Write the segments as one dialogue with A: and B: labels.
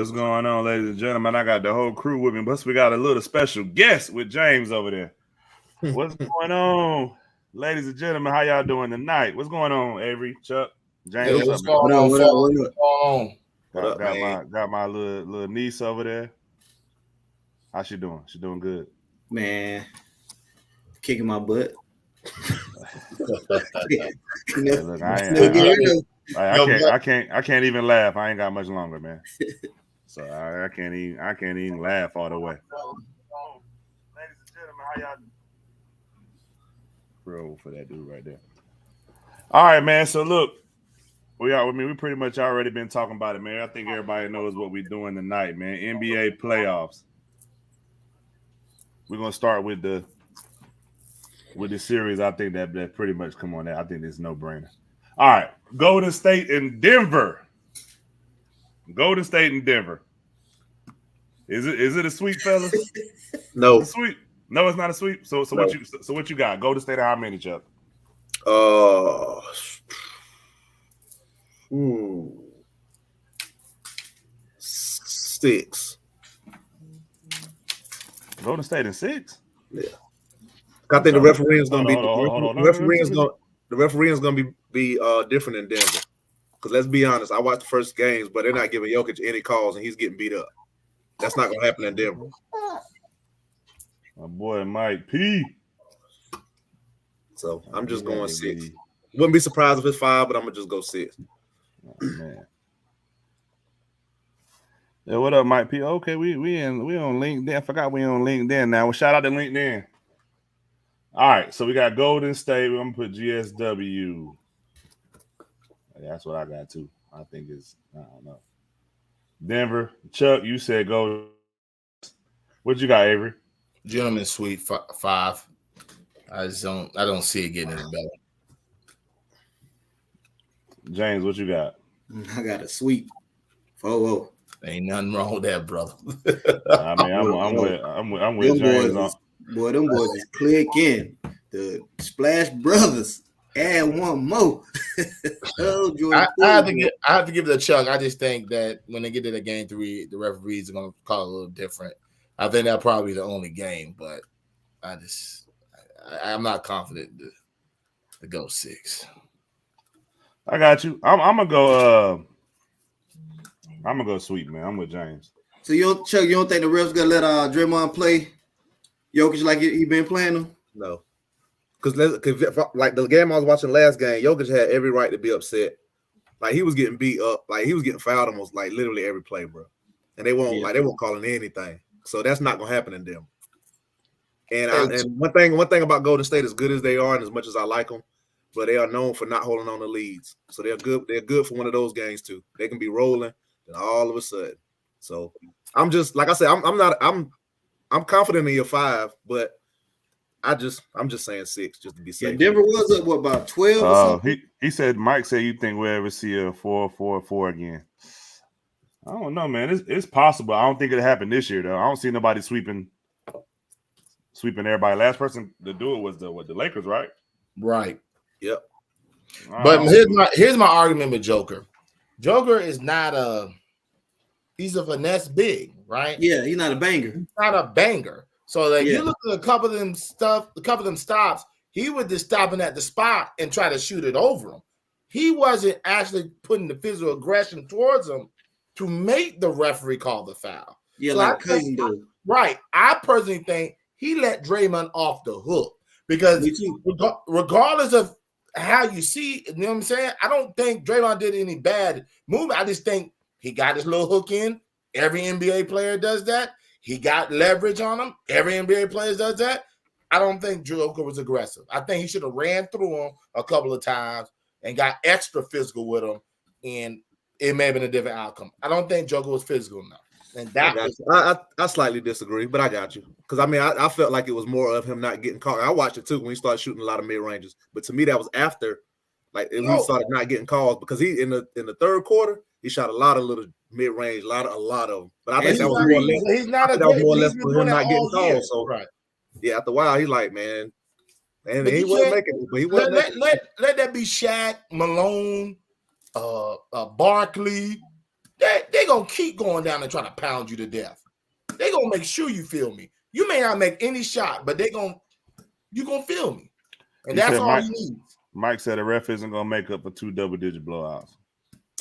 A: What's going on, ladies and gentlemen? I got the whole crew with me, plus we got a little special guest with James over there. What's going on, ladies and gentlemen? How y'all doing tonight? What's going on, Avery, Chuck, James?
B: Hey,
A: what's up,
B: going on? What's
A: going on?
B: man?
A: Got my little niece over there. How's she doing? She doing good,
C: man. Kicking my butt.
A: Look, I can't even laugh. I ain't got much longer, man. So I can't even laugh all the way. Ladies and gentlemen, how y'all doing? Real for that dude right there. All right, man. So look, we pretty much already been talking about it, man. I think everybody knows what we're doing tonight, man. NBA playoffs. We're gonna start with the series. I think that pretty much come on that. I think it's no brainer. All right, Golden State and Denver. Golden State and Denver. Is it a sweep, fellas?
B: No,
A: it's a sweep. No, it's not a sweep. So
B: no.
A: what you got? Golden State, how many, Chuck?
B: 6.
A: Golden State in 6.
B: Yeah, I think the referee is going to be the referee is going to be different in Denver. Because let's be honest, I watched the first games, but they're not giving Jokic any calls, and he's getting beat up. That's not going to happen in Denver.
A: My boy Mike P.
B: So I'm just going 6. Wouldn't be surprised if it's 5, but I'm gonna just go 6.
A: Oh, man. Yeah, what up, Mike P? Okay, we on LinkedIn. I forgot we on LinkedIn now. Well, shout out to LinkedIn. All right, so we got Golden State. We're gonna put GSW. That's what I got too. I think it's I don't know. Denver, Chuck, you said go. What you got, Avery?
D: Gentlemen sweep 5. I don't see it getting any better.
A: James, what you got?
C: I got a sweep. 4-0.
D: Ain't nothing wrong with that, brother.
A: I mean, I'm with James.
C: Them boys is clicking. The Splash Brothers. Add one more.
D: I have to give it a Chuck. I just think that when they get to the game 3, the referees are going to call it a little different. I think that'll probably be the only game, but I'm not confident to go 6.
A: I got you. I'm gonna go. I'm gonna go sweep, man. I'm with James.
C: So you don't think the refs gonna let Draymond play Jokic like he been playing him?
B: No, because like the game I was watching last game, Jokic had every right to be upset. Like he was getting beat up, like he was getting fouled almost like literally every play, bro. And they won't calling anything. So that's not gonna happen in them. And one thing about Golden State, as good as they are, and as much as I like them, but they are known for not holding on to leads. So they're good. They're good for one of those games too. They can be rolling, and all of a sudden. So I'm just like I said, I'm confident in your 5, but I'm just saying 6 just to be safe.
C: Yeah, Denver was up about 12 or something.
A: He said Mike said you think we'll ever see a 4-4-4 again. I don't know, man. It's possible. I don't think it'll happen this year though. I don't see nobody sweeping everybody. Last person to do it was the Lakers, right?
D: Right.
B: Yep.
D: But here's my argument with Joker. Joker is he's a finesse big, right?
C: Yeah, he's not a banger.
D: He's not a banger. So like you look at a couple of them stops, he was just stopping at the spot and try to shoot it over him. He wasn't actually putting the physical aggression towards him to make the referee call the foul.
C: Yeah,
D: so
C: like Cousin do.
D: Right. I personally think he let Draymond off the hook because regardless of how you see, you know what I'm saying? I don't think Draymond did any bad movement. I just think he got his little hook in. Every NBA player does that. He got leverage on him. Every NBA player does that. I don't think Joker was aggressive. I think he should have ran through him a couple of times and got extra physical with him, and it may have been a different outcome. I don't think Joker was physical enough. And
B: I slightly disagree, but I got you. Because I mean, I felt like it was more of him not getting caught. I watched it too when he started shooting a lot of mid ranges. But to me, that was after, like, he started not getting calls because he in the third quarter he shot a lot of little mid range, a lot of them. But I think that was more or less for him not getting calls. So
D: right.
B: Yeah, after a while, he's like, man, and he wasn't making it. But he wasn't
D: let that be Shaq, Malone, Barkley. They gonna keep going down and trying to pound you to death. They gonna make sure you feel me. You may not make any shot, but you gonna feel me, and that's all he needs.
A: Mike said a ref isn't gonna make up for 2 double-digit blowouts.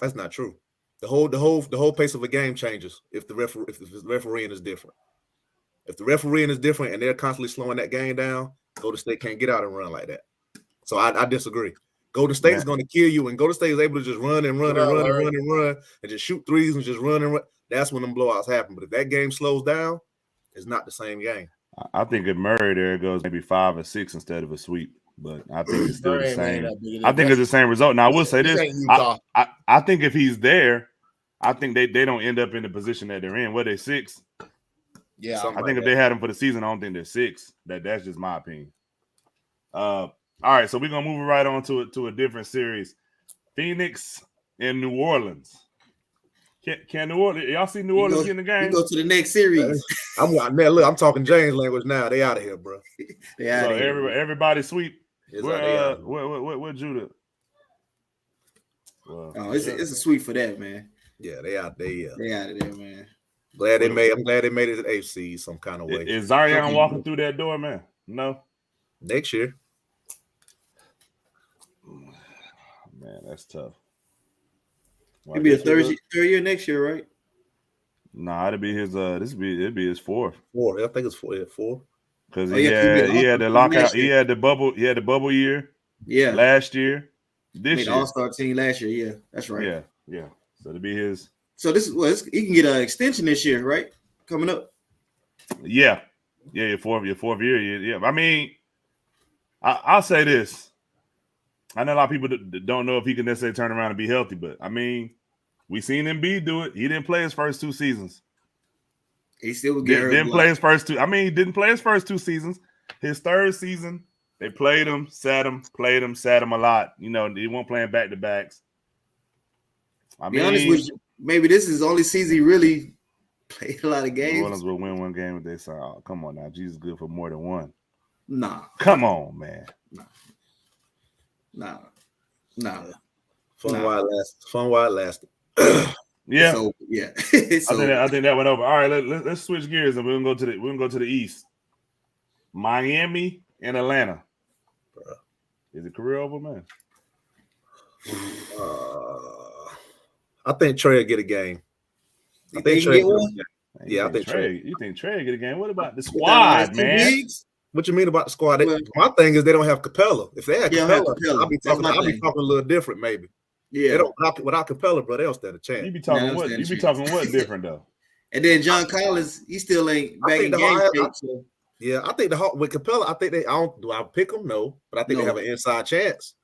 B: That's not true. The whole pace of a game changes if the refereeing is different. If the refereeing is different and they're constantly slowing that game down, Golden State can't get out and run like that. So I disagree. Golden State is going to kill you, and Golden State is able to just run and just shoot threes and just run and run. That's when them blowouts happen. But if that game slows down, it's not the same game.
A: I think if Murray there goes maybe 5 or 6 instead of a sweep, but I think it's still the same. I think it's the same result. Now I will say this: I think if he's there, I think they don't end up in the position that they're in. Were they 6?
D: Yeah,
A: I think if they had him for the season, I don't think they're 6. That's just my opinion. All right, so we're gonna move right on to a different series. Phoenix and New Orleans. Can New Orleans? Y'all see New Orleans in the game?
C: We go to the next series.
B: I'm talking James language now. They out of here, bro.
C: They out of here.
A: Everybody sweep.
B: Where
A: Judah?
C: Well, it's a sweep for that, man.
B: Yeah, they out there.
C: They out of there, man.
B: I'm glad they made it to AFC some kind of way.
A: Is Zion walking through that door, man? No.
B: Next year.
A: Man, that's tough.
C: It'll be a third year next year, right?
A: Nah, it'd be his. It'd be his 4th.
B: 4. I think it's 4. Yeah, 4.
A: Because he had the lockout. He had the bubble. He had the bubble year.
C: Yeah.
A: Last year. This year.
C: All-Star team last year. Yeah, that's right.
A: Yeah. So it'll be his.
C: So he can get an extension this year, right? Coming up.
A: Yeah. Your fourth year. Yeah. I mean, I'll say this. I know a lot of people don't know if he can necessarily turn around and be healthy, but I mean, we seen Embiid do it. He didn't play his first 2 seasons.
C: He still was
A: didn't play his first 2. I mean, he didn't play his first 2 seasons. His 3rd season, they played him, sat him a lot. You know, he won't playing back to backs.
C: Be honest with you, maybe this is the only season he really played a lot of games.
A: New Orleans will win 1 game if they say, "Oh, come on now, Jesus good for more than 1."
C: Nah,
A: come on, man.
C: Nah.
B: Fun while it lasted.
A: Yeah.
C: So, yeah.
A: I think that went over. All right, let's switch gears and we're gonna go to the East. Miami and Atlanta. Is it career over, man?
B: I think Trey will get a game.
C: I think Trey will.
B: Yeah, I think Trey.
A: You think Trey will get a game? What about the squad, man?
B: What you mean about the squad? My thing is they don't have Capella. If they had Capella, I'll be talking a little different, maybe.
C: Yeah.
B: They don't, without Capella, bro, they don't stand a chance.
A: You be talking what? You be talking what different though?
C: And then John Collins, he still ain't back in game shape. So.
B: Yeah, I think with Capella, I think do I pick them? No, but I think they have an inside chance.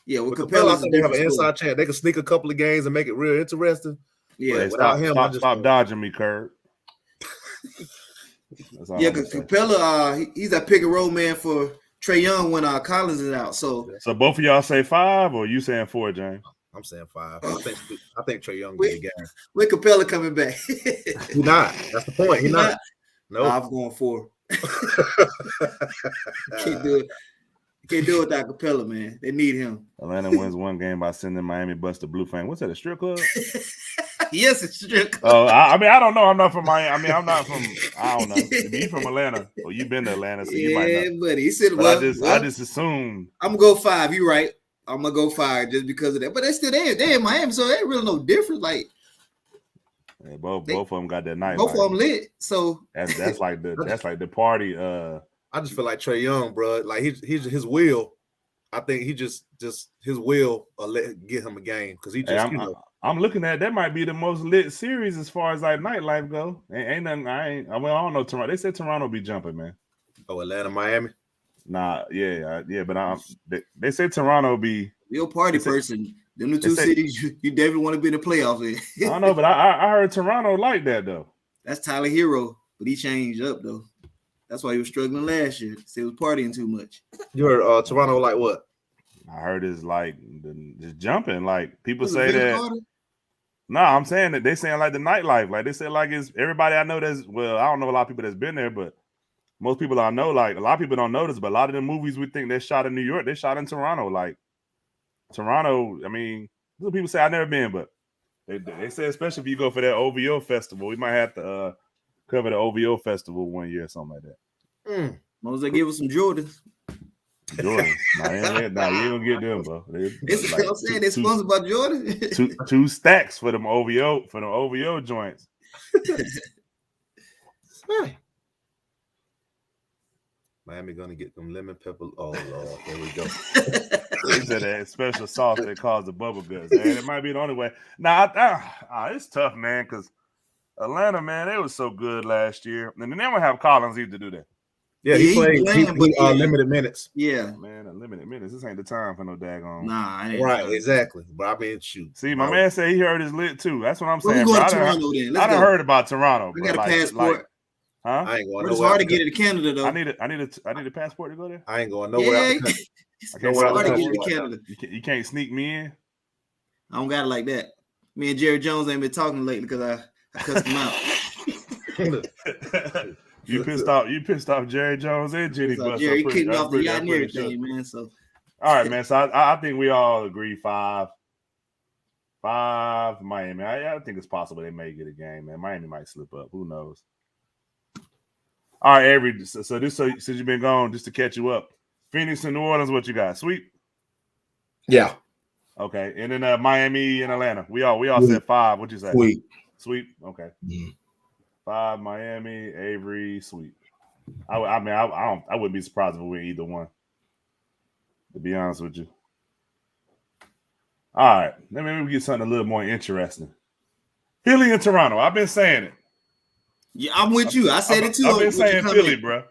C: Yeah, with Capella,
B: I think they have an inside chance. They can sneak a couple of games and make it real interesting.
C: Yeah,
A: without him, stop dodging me, Kurt.
C: Yeah, because Capella, he's a pick and roll man for Trae Young when Collins is out. So
A: both of y'all say 5, or you saying 4, James?
B: I'm saying 5. I think Trae Young get a game.
C: With Capella coming back,
B: he's not. That's the point. He's not. No,
C: I'm going 4. Can't do it. Can't do it without Capella, man. They need him.
A: Atlanta wins 1 game by sending Miami Buster Blue Fang. What's that? A strip club?
C: Yes, it's a strip club.
A: Oh, I mean, I don't know. I'm not from Miami. I mean, I'm not from. I don't know. If you from Atlanta, or you've been to Atlanta, so you might know.
C: Yeah, buddy. He said,
A: I just assumed.
C: I'm gonna go 5. You right. I'm gonna go 5 just because of that. But they still they in Miami, so they ain't really no different. Like
A: yeah, both of them got that night.
C: Both of them lit. So
A: that's like the party.
B: I just feel like Trae Young, bro. Like he's his will. I think he just his will get him a game because he just
A: I'm looking at that might be the most lit series as far as like nightlife go. Ain't nothing. I don't know Toronto. They said Toronto be jumping, man.
B: Oh, Atlanta, Miami.
A: Nah, yeah, but they said Toronto be.
C: You're a party person. Them the 2 cities you definitely want to be in the playoffs in.
A: I don't know, but I heard Toronto like that though.
C: That's Tyler Hero, but he changed up though. That's why he was struggling last year. He was partying too much.
B: You heard Toronto like what?
A: I heard it's like just jumping. Like people say that. No, I'm saying that they saying like the nightlife. Like they say like it's everybody I know I don't know a lot of people that's been there, but most people I know, like a lot of people don't know this, but a lot of the movies we think they shot in New York, they shot in Toronto. Like Toronto, I mean, people say I've never been, but They say especially if you go for that OVO festival, we might have to cover the OVO festival one year or something like that.
C: As long as they give us some Jordans.
A: Jordan, you ain't gonna get them, bro.
C: It's like, I'm saying they're sponsored by Jordan.
A: two stacks for them OVO joints.
B: Miami gonna get them lemon pepper. Oh Lord, there we go.
A: They said that special sauce that caused the bubble guts, man. It might be the only way. Now, it's tough, man, because Atlanta, man, they was so good last year, and then they don't have Collins either, do they?
B: Yeah, he played limited minutes.
C: Yeah,
A: man, limited minutes. This ain't the time for no daggone.
C: Nah,
B: right, exactly. But I mean, shoot.
A: See, my man said he heard his lit too. That's what I'm
C: Well,
A: saying.
C: we
A: Bro.
C: going to Toronto then. Let's
A: I done
C: go.
A: heard about Toronto.
C: I
A: bro.
C: got a passport.
A: Huh?
B: I ain't going
C: It's
B: nowhere.
C: hard to get it to Canada though.
A: I need a passport to go there.
B: I ain't going nowhere.
C: Yeah,
A: I can't
C: it's hard to
A: go
C: get it
A: there.
C: to Canada.
A: You can't sneak me in.
C: I don't got it like that. Me and Jerry Jones ain't been talking lately because I cussed him out.
A: You pissed off Jerry Jones and Jenny
C: So
A: Buss.
C: Jerry kicked me off the yacht and everything, man. So
A: all right, man. So I think we all agree 5 Miami. I think it's possible they may get a game, man. Miami might slip up. Who knows? All right, Avery. So since you've been gone, just to catch you up, Phoenix and New Orleans, what you got? Sweep?
D: Yeah.
A: Okay. And then Miami and Atlanta. We all said 5. What'd you say? Sweep. Okay. 5 Miami, Avery, sweep. I wouldn't be surprised if we win either one. To be honest with you. All right. Then maybe we get something a little more interesting. Philly and Toronto. I've been saying it.
C: yeah, I'm with you. I said it too.
A: I've been saying Philly, bro.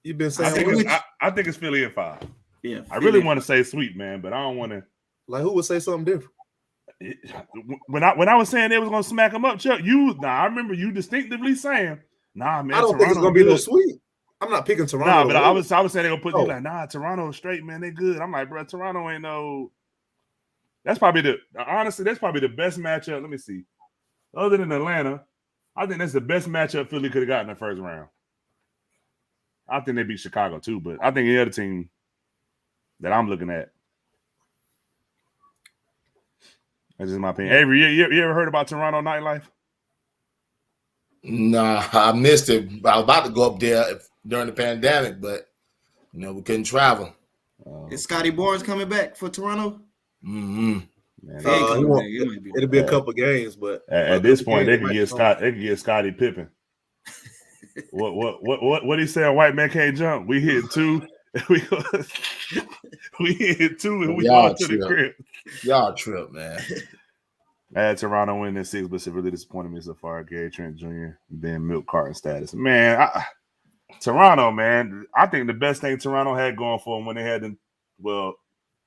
B: You've been
A: I
B: saying
A: think it's Philly at 5.
C: Yeah,
A: I really want to say sweep, man, but I don't want to.
B: like who would say something different?
A: When I was saying they was gonna smack them up, Chuck, I remember you distinctively saying, "Nah, man,
B: I don't think it's gonna be no sweep. I'm not picking Toronto.
A: Nah, but I was saying they're gonna put you like, nah, Toronto straight, man, they good. I'm like, bro, Toronto ain't no. That's probably the best matchup. Let me see. Other than Atlanta, I think that's the best matchup Philly could have got in the first round. I think they beat Chicago too, but I think the other team that I'm looking at. That's just my opinion. Avery, you ever heard about Toronto nightlife?
D: Nah, I missed it. I was about to go up there during the pandemic, but we couldn't travel.
C: Is Scotty Barnes coming back for Toronto?
D: Mm-hmm.
B: It'll be a couple games, but
A: at this point, they could get Scottie Pippen. What he said? White man can't jump. We hit 2. we hit 2 and we go to the crib.
D: Y'all trip, man.
A: I had Toronto win in 6, but it really disappointed me so far. Gary Trent Jr. being milk carton status. Man, Toronto, man. I think the best thing Toronto had going for them when they had them,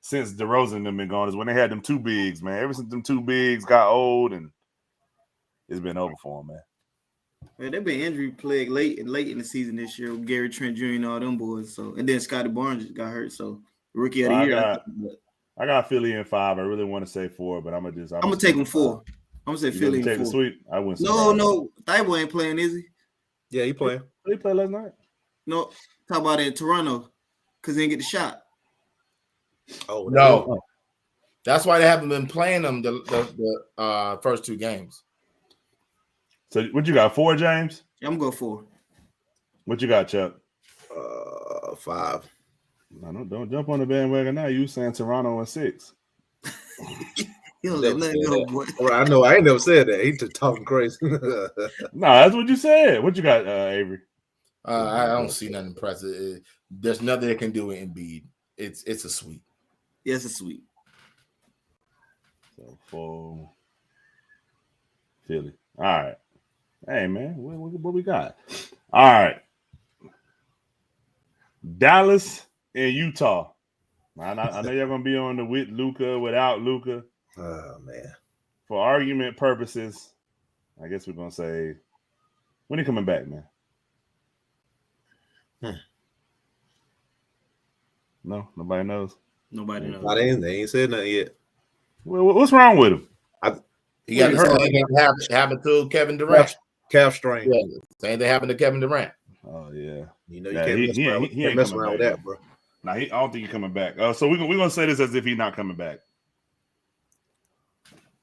A: since DeRozan and them been gone, is when they had them 2 bigs, man. Ever since them 2 bigs got old, and it's been over for them, man.
C: Man, they've been injury plagued late in the season this year with Gary Trent Jr. and all them boys. So, and then Scotty Barnes just got hurt. So, rookie of the year.
A: I got Philly in 5. I really want to say 4, but I'm gonna
C: take them 4. I'm gonna say Philly in 4.
A: Take the sweep. I wouldn't.
C: No, Thibault ain't playing, is he?
B: Yeah, he playing.
A: He played last night.
C: No, talk about in Toronto because he didn't get the shot.
D: Oh no, that's why they haven't been playing them the first 2 games.
A: So what you got? 4, James?
C: Yeah, I'm gonna go 4.
A: What you got, Chuck?
B: 5.
A: No, don't jump on the bandwagon now. You saying Toronto in 6?
C: You don't let nothing go, boy.
B: I know. I ain't never said that. He's just talking crazy.
A: No, that's what you said. What you got, Avery?
D: I don't see nothing impressive. There's nothing they can do with Embiid. It's a sweep.
C: Yes, a sweep.
A: So 4 Philly. All right. Hey man, what we got? All right. Dallas and Utah. I know y'all gonna be on the with Luka, without Luka.
B: Oh man.
A: For argument purposes, I guess we're gonna say when he coming back, man. No, nobody knows.
C: Nobody knows.
B: They ain't said nothing yet.
A: Well, what's wrong with him?
D: He got the same thing happened to Kevin Durant.
B: Calf strain.
D: Yeah, same thing happened to Kevin Durant.
A: Oh yeah.
B: You know you can't mess around with that, bro.
A: Nah, I don't think he's coming back. So we're gonna say this as if he's not coming back.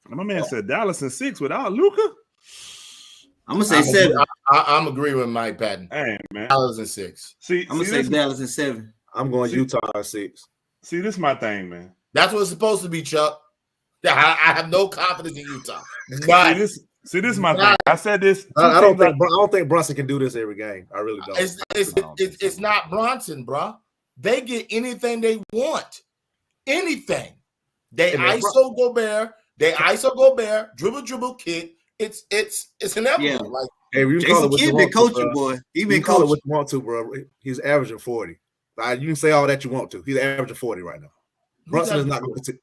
A: My man said Dallas in 6 without Luka.
C: I'm gonna say 7.
D: I'm agreeing with Mike Patton.
A: Hey man,
D: Dallas in 6.
C: I'm gonna say Dallas in 7.
B: I'm going Utah in 6.
A: See, this is my thing, man.
D: That's what it's supposed to be, Chuck. I have no confidence in Utah.
A: See, this is my thing. I said this.
B: I don't think Brunson can do this every game. I really don't.
D: It's not Bronson, bro. They get anything they want. Anything. They ISO Gobert, dribble, kick. It's inevitable.
C: Yeah.
D: Like,
B: hey,
C: Jason Kidd been coaching, boy. He been coaching.
B: What you want to, bro. He's averaging 40. You can say all that you want to. He's averaging 40 right now. Brunson is not going to.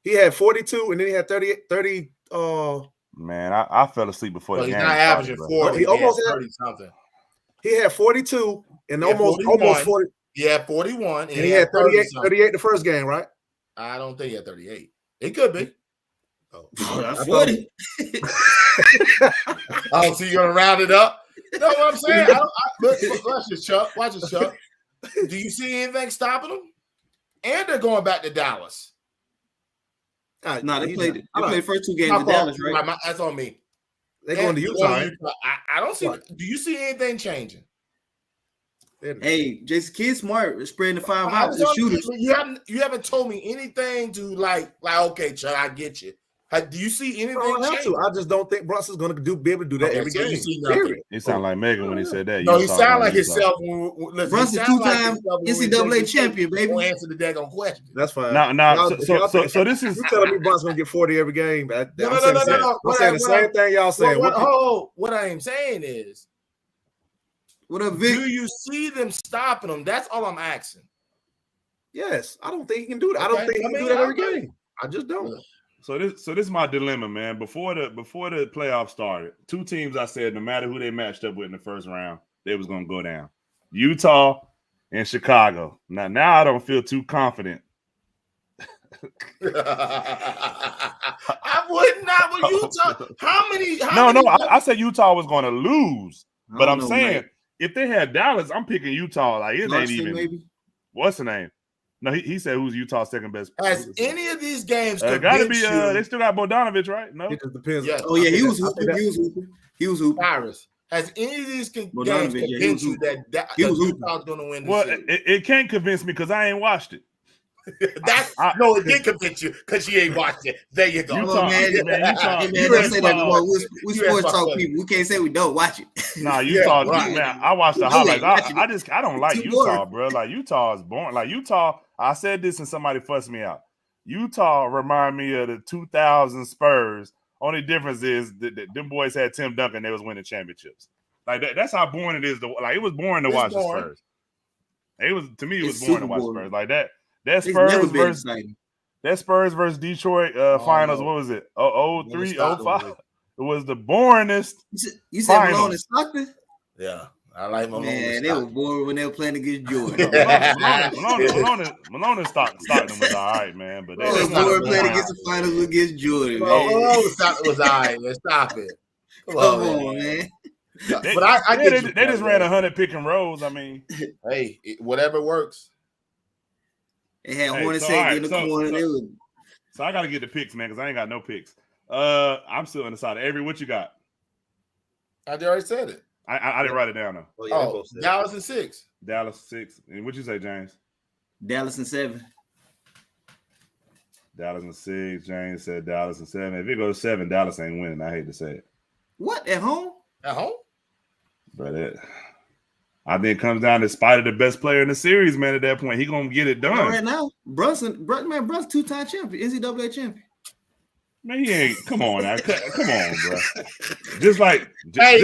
B: He had 42, and then he had 30.
A: Man, I fell asleep before the game.
D: He's not averaging 40.
B: He almost had
D: 30 something.
B: He had 42 and almost 40.
D: He had 41.
B: And he had 38 the first game, right? I
D: don't think he had 38. It could be.
C: Oh, 40.
D: Oh, so you're gonna round it up? You know what I'm saying? Watch this, Chuck. Watch this, Chuck. Do you see anything stopping them? And they're going back to Dallas.
C: No, they played the first 2 games in Dallas, right?
D: That's on me.
B: They're going to Utah.
D: I don't see. Do you see anything changing?
C: Hey, Jason Kidd smart, spreading the 5 out the shooters.
D: You haven't told me anything to like. Okay, Chuck, I get you. Do you see anything?
B: I just don't think Brunson's going to be able to do that every game.
A: He sounded like Megan when he said that.
D: No, he sounded like himself.
C: Brunson 2-time NCAA champion, baby.
D: Won't answer the daggone question.
B: That's fine.
A: No. So this is.
B: You telling me Brunson's going to get 40 every game?
D: No.
B: I'm saying the same thing y'all saying.
D: What I am saying is,
C: what up, Vic?
D: Do you see them stopping them? That's all I'm asking.
B: Yes, I don't think he can do that. I don't think he can do that every game. I just don't.
A: So this is my dilemma, man. Before the playoffs started, 2 teams I said no matter who they matched up with in the first round, they was gonna go down. Utah and Chicago. Now I don't feel too confident.
D: I would not with Utah. How many?
A: I said Utah was gonna lose, but I'm saying if they had Dallas, I'm picking Utah. Like it ain't even. Maybe. What's the name? No, he said who's Utah's second best.
D: Has any of these games
A: got to be? They still got Bogdanovich, right? No,
B: it just depends.
C: Yeah. Oh yeah, he was hooping.
D: Cyrus. Has any of these games convinced you that Utah's going to win?
A: Well, it can't convince me because I ain't watched it.
D: It did convince you because you ain't watched it. There you go.
C: Utah, don't say that. We sports talk people. We can't say we don't watch it.
A: Nah, Utah, man. I watched the highlights. I don't like Utah, bro. Like Utah is boring. Like Utah, I said this and somebody fussed me out. Utah remind me of the 2000 Spurs. Only difference is that them boys had Tim Duncan. They was winning championships. Like that's how boring it is. It was boring to watch the Spurs. It was boring to watch Spurs like that. That Spurs versus Detroit finals. What was it? 03, 05. It was the boringest.
C: You said Malone and Stockton?
D: Yeah, I like Malone.
C: Man, they were bored when they were playing against Jordan.
A: Malone and Stockton was all right, man. But they
C: were bored playing against the finals against Jordan.
D: Stockton was all right. Man, stop it.
C: Come on, man.
D: But I get
A: they just ran 100 pick and rolls. I mean,
D: hey, whatever works.
C: They had Hornacek in the corner.
A: So I got to get the picks, man, because I ain't got no picks. I'm still undecided. Avery, what you got?
D: I already said it.
A: I didn't write it down, though.
D: Dallas in 6.
A: Dallas 6. And what you say, James?
C: Dallas in 7.
A: Dallas in 6. James said Dallas in 7. If it goes 7, Dallas ain't winning. I hate to say it.
C: What? At home?
D: At home?
A: But I think it comes down to spite of the best player in the series, man. At that point, he gonna get it done.
C: Right now, Brunson, 2-time champion, NCAA champion.
A: Man, he ain't. Come on, now. Come on, bro. Just like,
D: I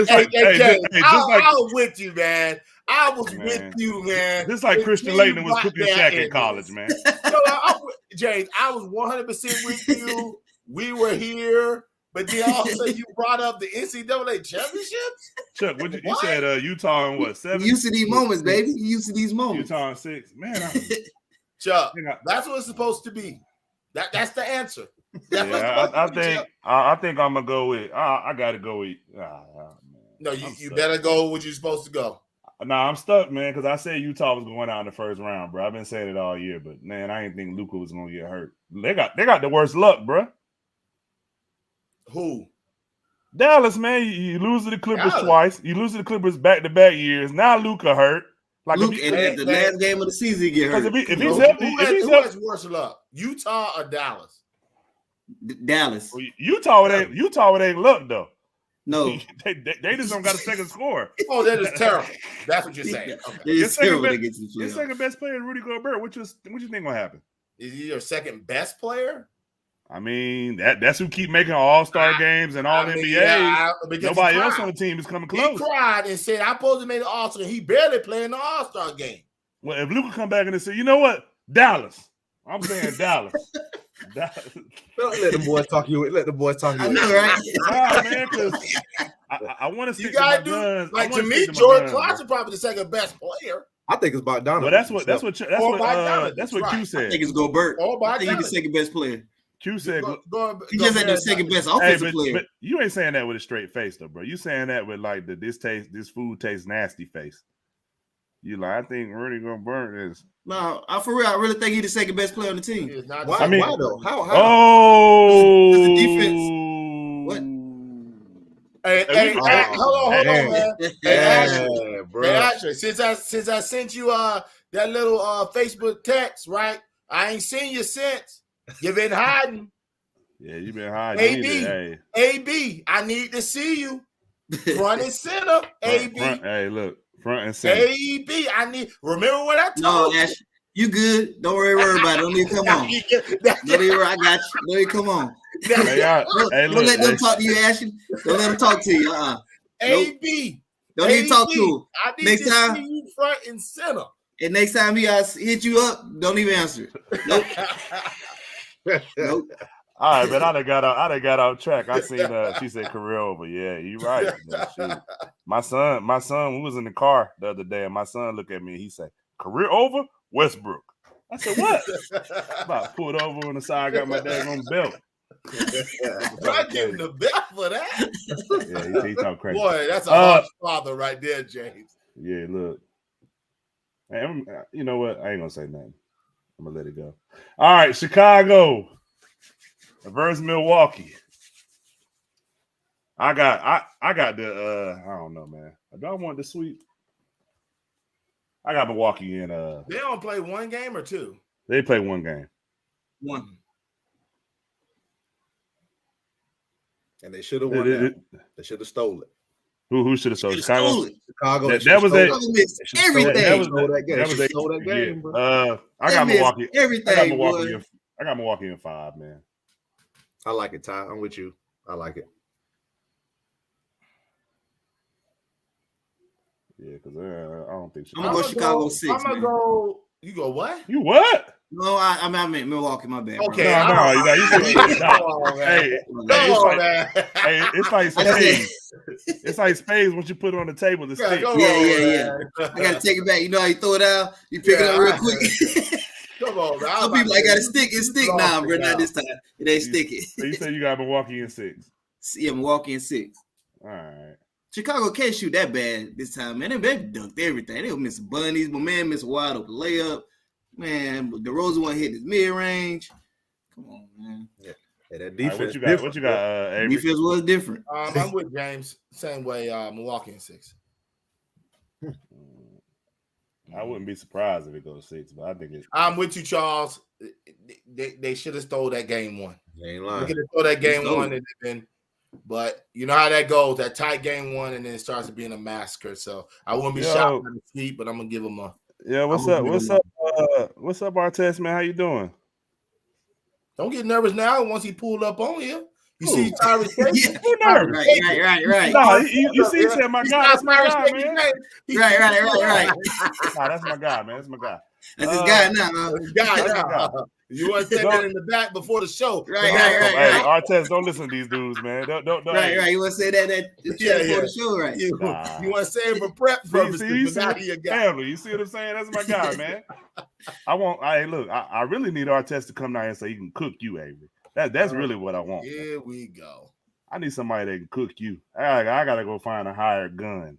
D: was with you, man. I was with you, man.
A: Just like Christian Laettner was cooking Shaq in college, man.
D: James, I was 100% with you. We were here. But then also you brought up the NCAA championships.
A: Chuck, you said Utah in what, 7?
C: You used to these moments, baby. You used to these moments.
A: Utah in 6. Man,
D: Chuck, that's what it's supposed to be. That's the answer.
A: I think I'm gonna go with. I gotta go with.
D: No, you better go where you're supposed to go.
A: Nah, I'm stuck, man, because I said Utah was going out in the first round, bro. I've been saying it all year, but man, I didn't think Luka was gonna get hurt. They got the worst luck, bro.
D: Who?
A: Dallas, man. You lose to the Clippers
D: Dallas.
A: twice. You lose to the Clippers back-to-back years. Now Luka hurt. Like
C: Luke,
A: if
C: and at the last game of the season, he get hurt.
A: if
D: Who
A: he's healthy,
D: who has worse luck? Utah or Dallas?
C: Dallas.
A: Utah it ain't luck though.
C: No.
A: they just don't got a second score.
D: Oh, that is terrible. That's what you're saying. Okay.
C: It's
A: Your
C: terrible
A: second
C: to get to the
A: Your
C: playoffs.
A: second best player is Rudy Gobert. What you think gonna happen?
D: Is he your second best player?
A: I mean, that's who keep making All-Star games and all NBA. Nobody else on the team is coming close.
D: He cried and said, "I'm supposed to make the All-Star." He barely playing the All-Star game.
A: Well, if Luka come back and they say, you know what, Dallas, I'm saying Dallas.
B: Don't let the boys talk you. Let the boys talk you.
C: I know, right?
A: Nah, man, because I want to stick to my guns.
D: Like to me, Jordan Clarkson probably the second best player.
B: I think it's Bogdanovich.
A: Well, that's what Q said.
C: I think it's Gobert. I think he's the second best player.
A: Q said
C: He just had the second best offensive player.
A: But you ain't saying that with a straight face though, bro. You saying that with like this food tastes nasty face. You like, I think Rudy Gobert is.
C: No, for real, I really think he's the second best player on the team.
B: Why though? How?
A: Oh,
C: the defense. What?
D: Hey, hold on, man.
B: Hey, bro.
D: Hey, actually, since I sent you that little Facebook text, right? I ain't seen you since. You've been hiding.
A: Yeah, you've been hiding.
D: AB, I need to see you. Front and center. AB.
A: Hey, look. Front and center.
D: AB, remember what I told you?
C: No, Ash, you good. Don't worry about it. Don't need to come on. Don't even worry, I got you. Don't even come on. Don't let them talk to you, Ashley. Don't let them talk to you.
D: AB.
C: Don't even talk to him.
D: I need to see you front and center.
C: And next time he hit you up, don't even answer it. Nope. Nope.
A: All right, man. I done got off track. I seen she said career over. Yeah, you right. Man, my son, we was in the car the other day, and my son looked at me and he said, "Career over, Westbrook." I said, "What?" About pulled over on the side, got my daggone belt.
D: I give him the belt for that.
A: Yeah, he talk crazy.
D: Boy, that's a harsh father right there, James.
A: Yeah, look. Hey, you know what? I ain't gonna say nothing. I'm gonna let it go. All right, Chicago versus Milwaukee. I got the I don't know, man. Do I want the sweep? I got Milwaukee in
D: They don't play one game or two.
A: They play one game.
C: One.
B: And they should have won that. They should have stole it.
A: Who should have stole Chicago?
B: Chicago.
A: That was it.
C: Everything.
B: That was that game, bro.
A: I got Milwaukee.
C: Everything.
A: I got Milwaukee in 5, man.
B: I like it, Ty. I'm with you. I like it.
A: Yeah, because I don't think
C: I'm gonna go Chicago 6.
D: I'm gonna go. You go what?
A: You what?
C: No, I meant Milwaukee. My bad.
D: Okay.
A: Hey, it's like spades. It's like spades once you put it on the table. The stick.
C: Yeah. I gotta take it back. You know how you throw it out? You pick it up real quick.
D: Come on, man.
C: Some people got to stick. It's stick now, bro. Not this time. It ain't sticky.
A: So you say you got Milwaukee in 6?
C: Yeah, Milwaukee in 6.
A: All right.
C: Chicago can't shoot that bad this time, man. They dunked everything. They were missing bunnies. My man missed a wide open layup. Man, DeRozan one hit his mid range. Come on, man.
B: Yeah, that defense.
A: Right, what you got? Avery?
C: Defense was different.
D: I'm with James. Same way. Milwaukee in 6.
A: I wouldn't be surprised if it goes 6, but I think it's.
D: I'm with you, Charles. They should have stole that game 1.
B: They ain't lying.
D: They could have stole that game 1 and then. But you know how that goes. That tight game 1 and then it starts being a massacre. So I wouldn't be shocked by the sweep, but I'm gonna give them a.
A: Yeah, what's up? What's up, Artest, man? How you doing?
D: Don't get nervous now. Once he pulled up on you, you see Tyrese.
C: Who
A: nervous?
C: Right.
A: No, you see, he said, "My God, that's my guy, man."
C: Right.
A: Nah, that's my guy, man. That's my guy.
C: That's his guy now.
D: Guy. You want to say that in the back before the show?
C: Right.
A: Hey, Artest, don't listen to these dudes, man. Don't.
C: Right. You want to say that before the show, right?
D: You want to say it for prep purposes?
A: You see what I'm saying? That's my guy, man. I really need Artest to come down here so he can cook you, Avery. That's really what I want.
D: Here we go.
A: I need somebody that can cook you. I gotta go find a hired gun.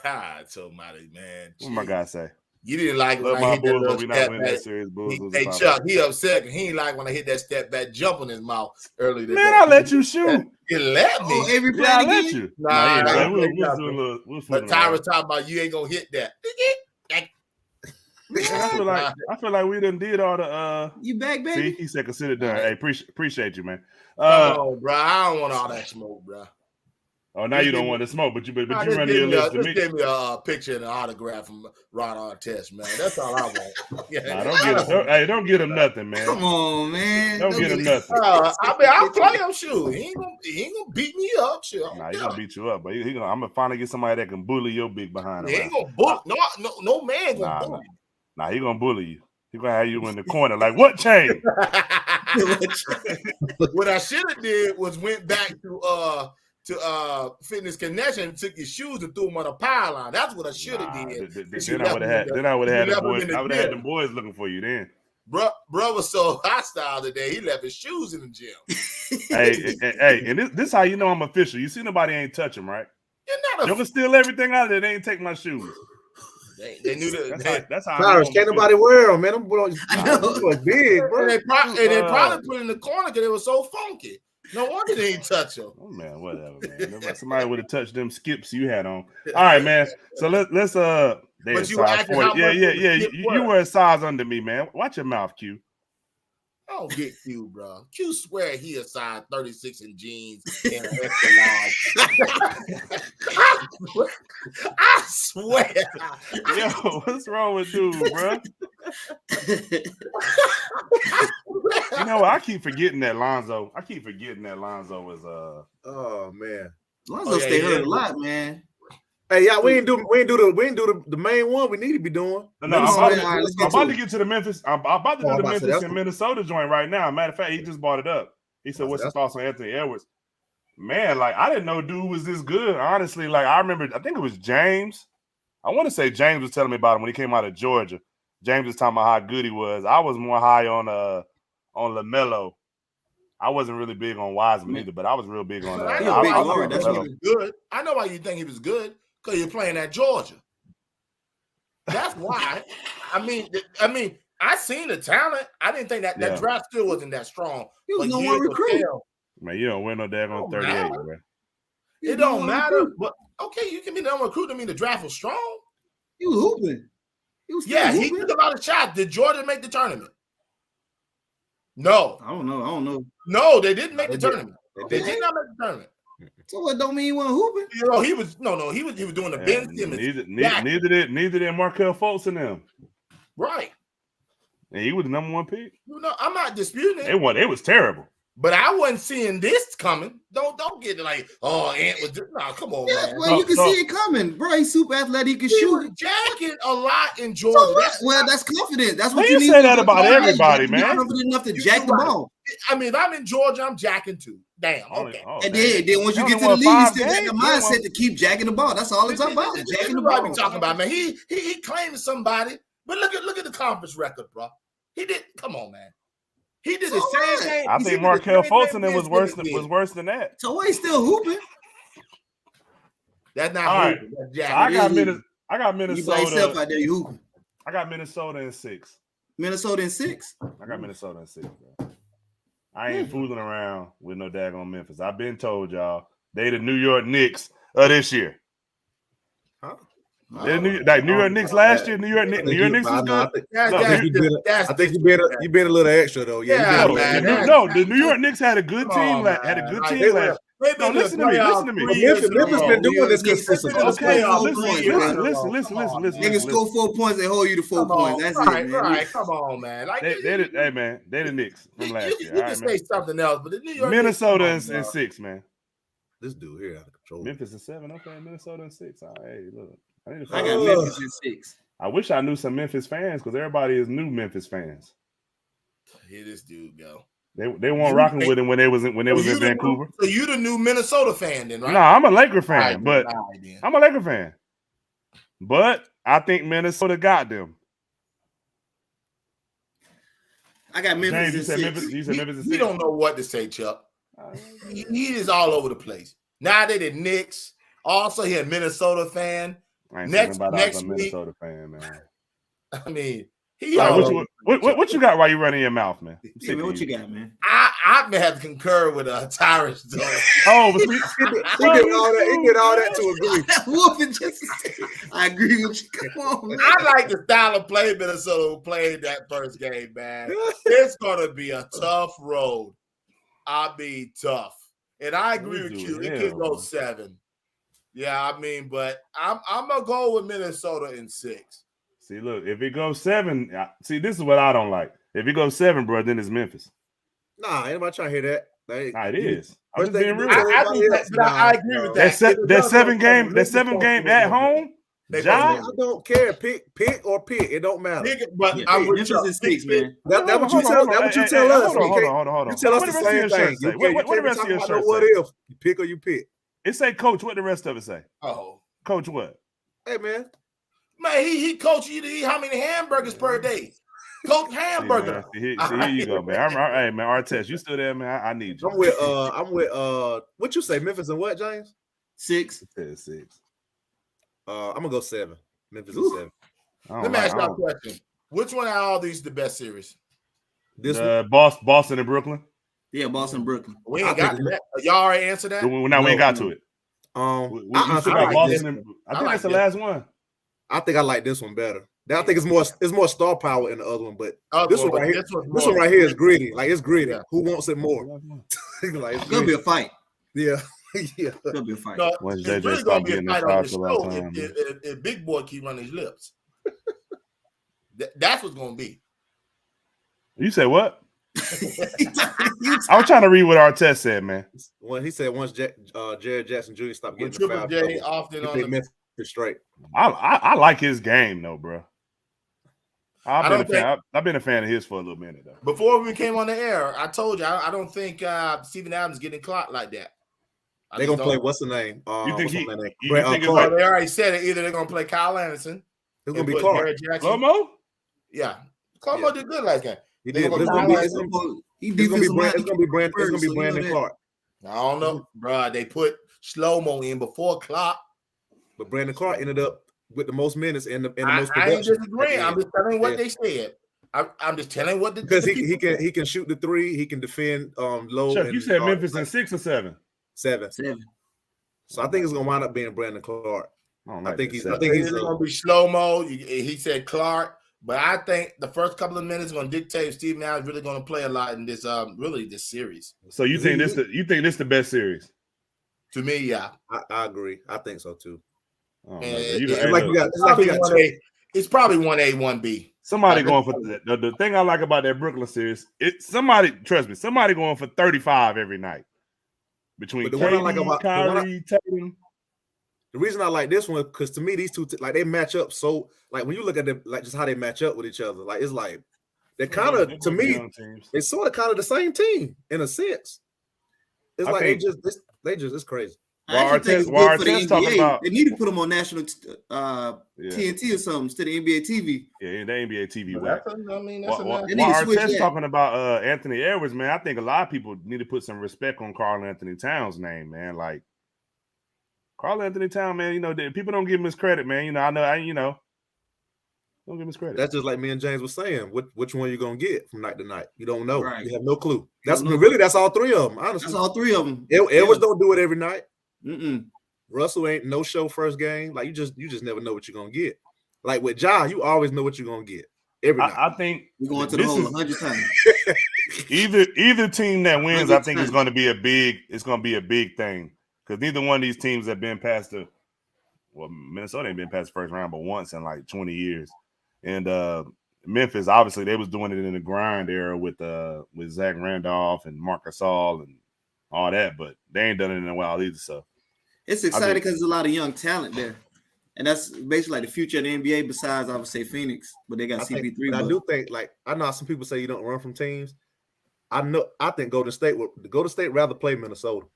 D: God, somebody, man.
A: What my guy say?
D: You didn't like it
A: Love
D: when I
A: my
D: hit that
A: Bulls,
D: little
A: but we not
D: step
A: winning
D: back.
A: that series. Bulls losing
D: Hey
A: by
D: Chuck, he upset. He ain't like when I hit that step back jump in his mouth earlier today.
A: Man, I let you shoot.
D: You let me.
C: Oh, every play
A: Yeah, I
C: again.
A: let you.
D: Nah,
A: yeah,
D: nah,
A: man, we'll
D: ain't
A: do a
D: nothing.
A: little. We'll
D: But
A: fool around.
D: Tyra's talking about you ain't gonna hit that.
A: Man, I feel like we done did all the
C: You back,
A: See,
C: baby?
A: he said consider done. Hey, appreciate you, man.
D: Come on, bro. I don't want all that smoke, bro.
A: Oh, now
D: Just
A: you
D: give
A: don't
D: me-
A: want to smoke, but you
D: Nah,
A: run
D: just
A: your lips to
D: just
A: me.
D: give me a picture and an autograph from Ron Artest, man. That's all I want. Yeah,
A: Nah, don't get him nothing, man.
C: Come on, man.
A: Don't get him nothing.
D: I mean, I'll play him. Shoot, he ain't gonna beat me up. Shit,
A: Nah, he gonna beat you up, but he gonna. I'm gonna finally get somebody that can bully your big behind.
D: He
A: around.
D: ain't gonna bully. No man gonna
A: Nah,
D: bully.
A: Nah, he gonna bully you. He gonna have you in the corner like, what chain?
D: What I should have did was went back to Fitness Connection and took your shoes and threw them on a pylon. That's what I should have did.
A: Then I would have had the boys. I would have had the boys looking for you then.
D: Bro was so hostile today. He left his shoes in the gym.
A: hey, and this how you know I'm official. You see nobody ain't touch him, right?
D: You're
A: You can steal everything out of it. They ain't take my shoes.
D: They knew that.
A: That's how.
B: Tyrus, can't nobody wear them, man. Them boys big, bro.
D: And they probably put in the corner because they were so funky. No wonder they didn't touch them.
A: Oh man, whatever, man. Somebody would have touched them skips you had on. All right, man. So let's
D: But you were acting how much
A: You were a size under me, man. Watch your mouth, Q.
D: I don't get Q, bro. Q swear he a size 36 in jeans and an extra large. I swear.
A: Yo, what's wrong with dude, bro? You know what? I keep forgetting that Lonzo. Was
B: Oh man.
C: Lonzo stay hurt a lot, man.
B: Hey, yeah, we ain't do the main one we need to be doing.
A: No, I'm about to get to the Memphis. I'm about to do the Memphis
B: that's
A: and Minnesota joint right now. Matter of fact, he just brought it up. He said, "What's your thoughts on Anthony Edwards?" Man, like I didn't know dude was this good. Honestly, like I remember, I think it was James. I want to say James was telling me about him when he came out of Georgia. James was talking about how good he was. I was more high on LaMelo. I wasn't really big on Wiseman either, but I was real big on that.
D: I know why you think he was good. Because you're playing at Georgia. That's why. I mean, I seen the talent. I didn't think that draft still wasn't that strong.
C: He was no one recruit.
A: Man, you don't win no daggone 38, bro.
D: It don't matter. But okay, you can be the number recruit. I mean, the draft was strong.
C: He was hooping.
D: He took a lot of shots. Did Georgia make the tournament? No.
C: I don't know.
D: No, they didn't make the tournament. They did not make the tournament.
C: So it don't mean he wasn't hooping.
D: You know, he was doing the Ben Simmons.
A: Neither did Markelle Fultz in them.
D: Right.
A: And he was the number one pick.
D: You know, I'm not disputing it.
A: It was terrible.
D: But I wasn't seeing this coming. Don't get like, Ant was come on, man.
C: Well, you can see it coming, bro. He's super athletic. He can shoot.
D: Was jacking a lot in Georgia.
C: That's confident. That's what
A: you need. Say that about everybody, man.
C: You're confident enough to jack the ball.
D: I mean, if I'm in Georgia, I'm jacking too. Damn. Okay.
C: And then once you get to the league, you still got the mindset to keep jacking the ball. That's all it's about. Jacking the ball.
D: What talking about, man? He claimed somebody, but look at the conference record, bro. He did. Come on, man. He did the same thing.
A: I think Markelle Fultz was worse than that.
C: So why he still hooping?
D: That's not
A: all
D: hooping.
A: Right. So I got Minnesota.
C: You by yourself out there, you hooping.
A: I got Minnesota in 6.
C: Minnesota in 6?
A: I got Minnesota in 6, bro. I ain't fooling around with no daggone Memphis. I've been told y'all they the New York Knicks of this year.
B: Huh?
A: New York Knicks last year. New York Knicks was good.
B: I think you been a little extra though.
A: The New York Knicks had a good team. Had a good team last. Listen to me.
B: Memphis been doing this consistently.
A: Okay, listen.
C: Niggas score 4 points, they hold you to 4 points. That's it, man.
D: Right, come on, man. Like
A: they the Knicks from last year.
D: You can say something else, but the New York
A: Minnesota in 6, man.
B: This dude here out of control.
A: Memphis in 7. Okay, Minnesota in 6. All right, hey, look.
C: I got Memphis in 6.
A: I wish I knew some Memphis fans because everybody is new Memphis fans.
D: Here this dude go.
A: They weren't rocking with him when they was in Vancouver.
D: So you the new Minnesota fan then, right?
A: No, I'm a Laker fan, I'm a Laker fan. But I think Minnesota got them.
C: I got Memphis in 6.
A: You said Memphis in 6.
D: We don't know what to say, Chuck. He is all over the place. Now they the Knicks. Also, he a Minnesota fan.
A: I ain't next week, Minnesota fan, man.
D: I mean, he
A: All right,
D: all
A: what you got while you running your mouth, man?
C: Yeah, man, what you got, man?
D: I may have to concur with Tyrus though.
A: Oh, but
B: He did all that to agree.
C: Wolfing just I agree with you. Come on, man.
D: I like the style of play Minnesota played that first game, man. It's gonna be a tough road. I mean, tough. And I agree with you. It could go 7. Yeah, I mean, but I'm gonna go with Minnesota in 6.
A: See, look, if it goes 7, see, this is what I don't like. If it goes 7, bro, then it's Memphis.
B: Nah, anybody trying to hear that?
A: Nah, it is. I'm
B: First
A: just
B: thing
A: being
B: you
A: real.
B: do-
D: I agree with that.
A: That 7 game at home.
B: I don't care. Pick or pick. It don't matter.
D: But
C: Yeah,
D: I'm with
C: Memphis is 6, man.
B: That's what you tell. That's what you tell us.
A: Hold on.
B: You tell us the same thing. You
A: What the rest of your shirt
B: what
A: say?
B: if you pick or you pick?
A: It say, Coach. What the rest of it say?
D: Oh,
A: Coach, what?
B: Hey man,
D: he coach you to eat how many hamburgers per day? Coach hamburger.
A: See, here you go, man. Hey, man, Artest, you still there, man? I need you.
B: I'm with what you say, Memphis and what, James?
C: 6.
A: 6.
B: I'm gonna go 7. Memphis is 7.
D: Let me ask you a question. Which one out of all these is the best series?
B: This one?
A: Boston and Brooklyn.
C: Yeah, Boston, Brooklyn.
D: We ain't got that. Y'all already answered that?
A: We ain't got to it.
B: I
A: think that's the last one.
B: I think I like this one better. I think it's more star power in the other one, but this one right here is gritty. Like it's gritty. Yeah. Who wants it more?
C: Like, it's gonna be a fight.
B: Yeah. Yeah.
C: It's gonna be a fight.
D: No, it's really gonna be a fight on the show if Big Boy keep running his lips. That's what's gonna be.
A: You say what? I was trying to read what Artest said, man.
B: Well, he said once Jared Jackson Jr. stopped getting
D: the foul, J often on the
B: Memphis straight.
A: I like his game though, bro. I've been a fan of his for a little minute though.
D: Before we came on the air, I told you I don't think Steven Adams getting clocked like that.
B: They're gonna play what's the name?
A: You think
D: they already said it. Either they're gonna play Kyle Anderson.
B: It's gonna be Clark.
A: Lomo?
D: Yeah, Lomo did good like that.
B: He did. It's gonna be Brandon Clark.
D: I don't know, bro. They put Slow-Mo in before Clark,
B: but Brandon Clark ended up with the most minutes and the most production.
D: I ain't disagreeing. I'm just telling what they said. I'm just telling what
B: because he can shoot the 3. He can defend low.
A: Chuck, you said Memphis in 6 or 7?
B: 7. So I think it's gonna wind up being Brandon Clark. I think he's
D: gonna be Slow-Mo. He said Clark, but I think the first couple of minutes are gonna dictate if Steven Adams really gonna play a lot in this this series.
A: So you think this the best series?
D: To me, yeah.
B: I agree. I think so too.
D: It's probably 1A, 1B.
A: Somebody going for the thing I like about that Brooklyn series. Trust me, somebody going for 35 every night. Between Kyrie, Tatum.
B: The reason I like this one because to me these two they match up so like when you look at them like just how they match up with each other like it's like they're kind of to me it's sort of kind of the same team in a sense. It's like they just it's crazy.
C: I think it's good for the NBA. They need to put them on national TNT or something instead of NBA TV.
A: Yeah, the NBA TV.
C: While
A: Artest talking about Anthony Edwards, man, I think a lot of people need to put some respect on Karl Anthony Towns' name, man. Like Karl Anthony Towns, man, people don't give him his credit, man. Don't give him his credit.
B: That's just like me and James was saying. Which one you gonna get from night to night? You don't know.
C: Right.
B: You have no clue. That's all 3 of them. Honestly,
C: that's all 3 of them.
B: Edwards don't do it every night.
C: Mm-mm.
B: Russell ain't no show first game. Like you just never know what you're gonna get. Like with Ja, you always know what you're gonna get every night.
A: I think
C: we're going to the hole 100 times.
A: either team that wins, I think is going to be a big thing because neither one of these teams have been past Minnesota ain't been past the first round, but once in like 20 years. And Memphis, obviously, they was doing it in the grind era with Zach Randolph and Marc Gasol and all that, but they ain't done it in a while either. So
C: it's exciting because there's a lot of young talent there. And that's basically like the future of the NBA besides, I would say, Phoenix. But they got CP3.
B: I do think, like, I know some people say you don't run from teams. I think Golden State rather play Minnesota.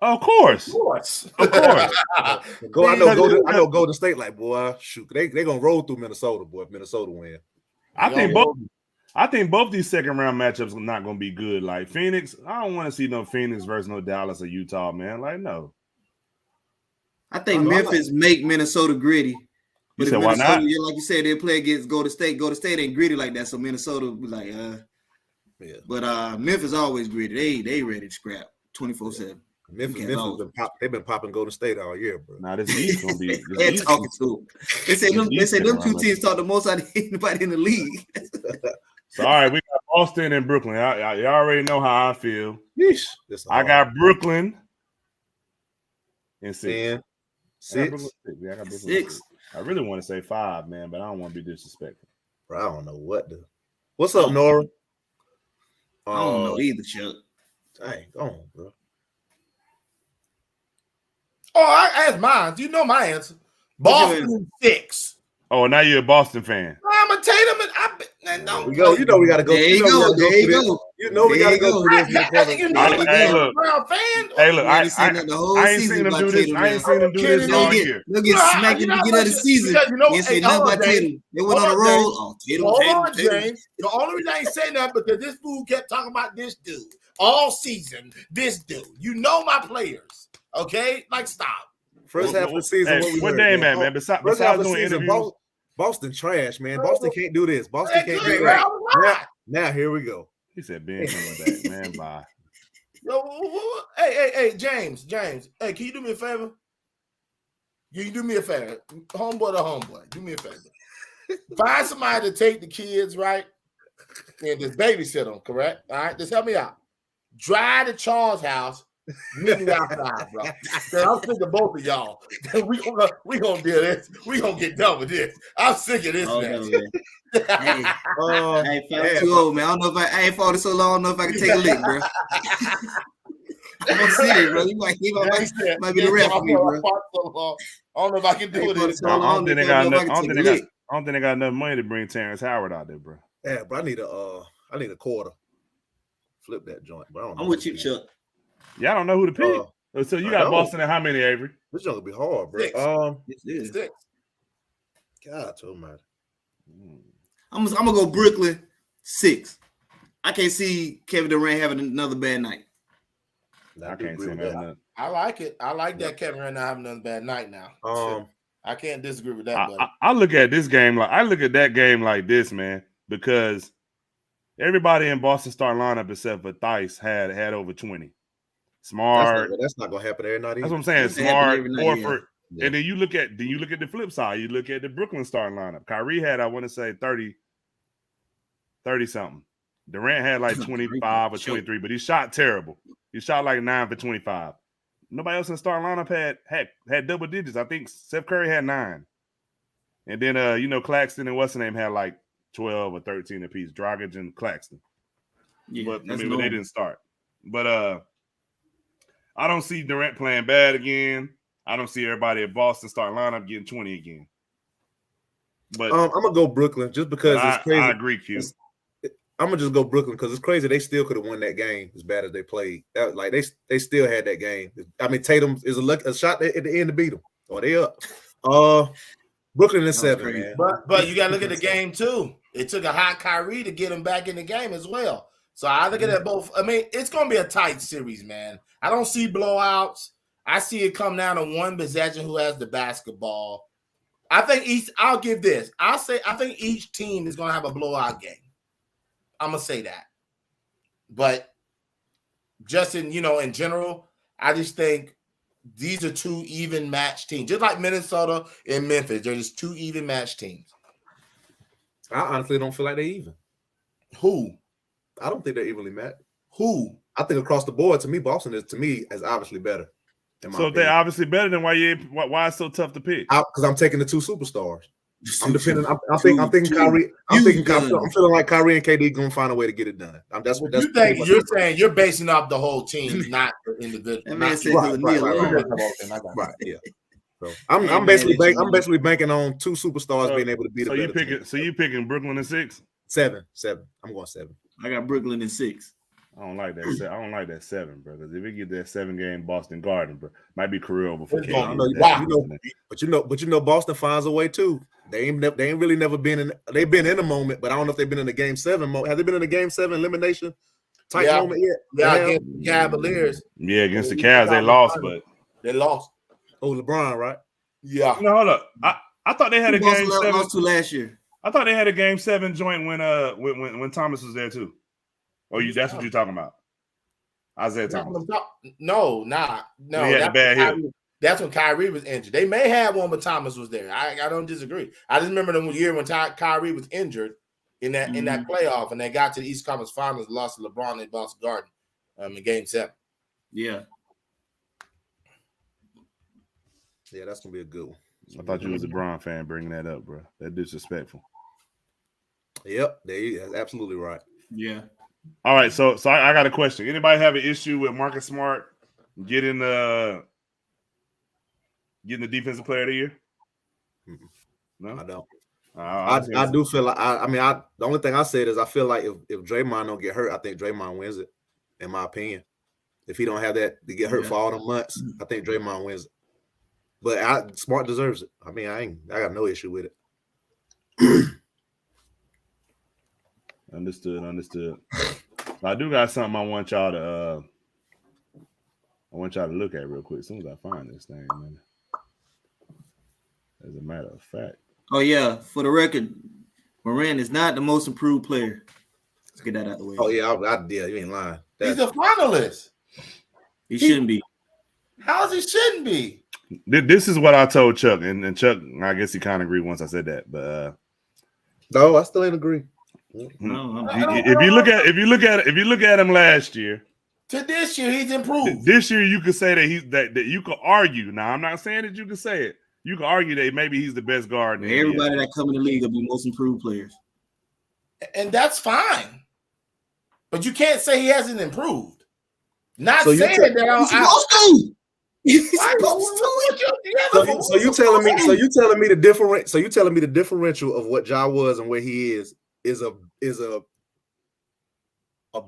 A: Of course.
B: I know Golden State, like, boy, shoot, they gonna roll through Minnesota, boy, if Minnesota win.
A: I think both these second round matchups are not gonna be good. Like Phoenix, I don't want to see no Phoenix versus no Dallas or Utah, man. Like, no.
C: I think Memphis make Minnesota gritty, But
A: You said why
C: Minnesota,
A: not?
C: yeah, like you said, they play against Golden State. Golden State ain't greedy like that, so Minnesota be like,
B: Yeah.
C: But Memphis always greedy. They ready to scrap 24/7.
B: Memphis they've been popping Golden State all year, bro.
A: Nah, this East gonna be.
C: They're
A: This East,
C: talking to them. They say them two
A: around
C: teams talk the most out of anybody in the league.
A: so all right, we got Boston and Brooklyn. You already know how I feel.
B: Yeesh.
A: I got Brooklyn in 6.
B: And
A: I got Brooklyn
B: 6.
A: in 6. Yeah, I got Brooklyn in
C: 6.
A: 6. I really want to say 5, man, but I don't want to be disrespectful.
B: Bro, I don't know what the. What's up, Nora?
C: I don't know either, Chuck.
B: Dang, go on, bro.
D: Oh, I asked mine. You know my answer. Boston 6.
A: Oh, now you're a Boston fan.
D: I'm a Tatum and don't.
B: We go. You know we got to go.
C: There you go. There you go.
B: You know we got to go through this.
D: You know,
A: Hey, look.
D: Brown fan.
A: Hey, look, I
C: I
A: ain't seen them
C: about
A: do this.
C: Tatum,
A: I ain't seen them do this all year.
C: They'll get smacked in the beginning of the season.
D: Because you know,
C: They say
D: hey,
C: nothing
D: hold
C: about
D: on, James.
C: Tatum. They went on a
D: Hold on,
C: roll.
D: James.
C: Oh, Tatum,
D: Hold
C: Tatum,
D: on,
C: Tatum.
D: James. The only reason I ain't saying that because this fool kept talking about this dude all season. This dude, you know my players, okay? Like, stop.
B: First half of the season,
A: Hey, what game, man? Besides doing interviews,
B: Boston trash, man. Boston can't do this. Boston
D: That
B: can't
D: good
B: do that.
D: girl was right.
B: Now here we go.
A: he said Ben coming back, man. Bye.
D: Yo, hey, James. Hey, can you do me a favor? You do me a favor, homeboy to homeboy. Do me a favor. Find somebody to take the kids, right? And just babysit them, correct? All right, just help me out. Drive to Charles' house. Meet me outside, bro. I'm sick of both of y'all. we gonna do this. We gonna get done with this. I'm sick of this,
C: Oh,
D: man.
C: no, man. Hey, I ain't too old, man. I don't know if I ain't fought it so long. I don't know if I can take a lick, bro. I'm serious, bro. You might be the ref for me, bro.
D: I don't know if I can do this.
A: I don't think they got enough money to bring Terrence Howard out there, bro.
B: Yeah, but I need a quarter. Flip that joint, bro. I don't know
C: I'm with you, Chuck.
A: Yeah, I don't know who to pick. So you got Boston at how many, Avery?
B: This joint gonna be hard, bro.
D: 6. 6.
B: God, oh my.
C: I'm gonna go Brooklyn 6. I can't see Kevin Durant having another bad night.
A: I can't see that.
D: I like it. I like that Kevin Durant not having another bad night now. I can't disagree with that.
A: I look at this game that game like this, man, because everybody in Boston starting lineup except for Theis had over 20. Smart.
B: That's not gonna happen every night.
A: That's what I'm saying. Smart, Horford.
B: Yeah.
A: And then you look at the flip side. You look at the Brooklyn starting lineup. Kyrie had, I want to say, 30 something. Durant had like 25 or 23, but he shot terrible. He shot like 9 for 25. Nobody else in the starting lineup had double digits. I think Steph Curry had 9. And then Claxton and what's the name had like 12 or 13 apiece. Dragic and Claxton.
C: Yeah,
A: but they didn't start. But I don't see Durant playing bad again. I don't see everybody at Boston starting lineup getting 20 again. But
B: I'm gonna go Brooklyn just because it's crazy.
A: I agree, Q.
B: I'm gonna just go Brooklyn because it's crazy. They still could have won that game as bad as they played. They still had that game. I mean, Tatum is a shot at the end to beat them. Or they up. Brooklyn is 7, man.
D: But you gotta look at the game too. It took a hot Kyrie to get him back in the game as well. So I look at that both. I mean, it's gonna be a tight series, man. I don't see blowouts. I see it come down to one possession who has the basketball. I'll give this. I think each team is gonna have a blowout game. I'm gonna say that. But just in general, I just think these are 2 even match teams. Just like Minnesota and Memphis, they're just 2 even match teams.
B: I honestly don't feel like they even.
D: Who?
B: I don't think they're evenly matched.
D: Who?
B: I think across the board, to me, Boston is obviously better.
A: So if they're obviously better, then why it's so tough to pick?
B: Because I'm taking the 2 superstars. I'm depending. I'm thinking Kyrie. I'm feeling like Kyrie and KD gonna find a way to get it done. That's
D: you're saying you're basing off the whole team, not the individual.
C: That man said
B: right. Yeah. So I'm basically banking on 2 superstars being able to beat.
A: So you picking Brooklyn in 6?
B: 7. I'm going 7.
C: I got Brooklyn in 6.
A: I don't like that. I don't like that 7, bro. Because if we get that 7-game Boston Garden, bro, might be career over for KD.
B: But Boston finds a way too. They ain't really never been in. They've been in a moment, but I don't know if they've been in a Game 7 moment. Have they been in a Game 7 elimination type moment yet?
D: Yeah, against the Cavaliers.
A: Yeah, against the Cavs, they lost, but
D: they lost.
B: Oh, LeBron, right?
D: Yeah.
A: No, hold up. I thought they had a game 7.
C: Lost to last year.
A: I thought they had a game 7 joint when Thomas was there too. Oh, that's what you're talking about. Isaiah Thomas.
D: No.
A: He had a bad hit.
D: That's when Kyrie was injured. They may have one, but Thomas was there. I don't disagree. I just remember the year when Kyrie was injured in that playoff, and they got to the East Conference Finals, lost to LeBron in Boston Garden in Game 7.
C: Yeah.
B: Yeah, that's gonna be a good one.
A: I thought you was a Bron fan bringing that up, bro. That disrespectful.
B: Yep, that's absolutely right.
C: Yeah.
A: All right, so I got a question. Anybody have an issue with Marcus Smart getting the defensive player of the year? No,
B: I don't.
A: I
B: do feel like the only thing I said is I feel like if Draymond don't get hurt, I think Draymond wins it. In my opinion, if he don't have that to get hurt for all the months, I think Draymond wins it. But Smart deserves it. I mean, I got no issue with it.
A: Understood. I do got something I want y'all to look at real quick as soon as I find this thing, man. As a matter of fact.
C: Oh yeah, for the record, Morant is not the most improved player. Let's get that out of the way.
B: Oh yeah, you ain't lying.
D: He's a finalist.
C: He shouldn't be.
D: How he shouldn't be?
A: This is what I told Chuck, and Chuck, I guess he kind of agreed once I said that, but
B: no, I still ain't agree.
C: No,
A: if you look at him last year
D: to this year, he's improved.
A: This year, you could say that you could argue. Now, I'm not saying that you can say it. You can argue that maybe he's the best guard.
C: Everybody that come in the league will be most improved players,
D: and that's fine. But you can't say he hasn't improved. Not so saying that
C: he's supposed to.
B: So you telling me the differential of what Ja was and where he is a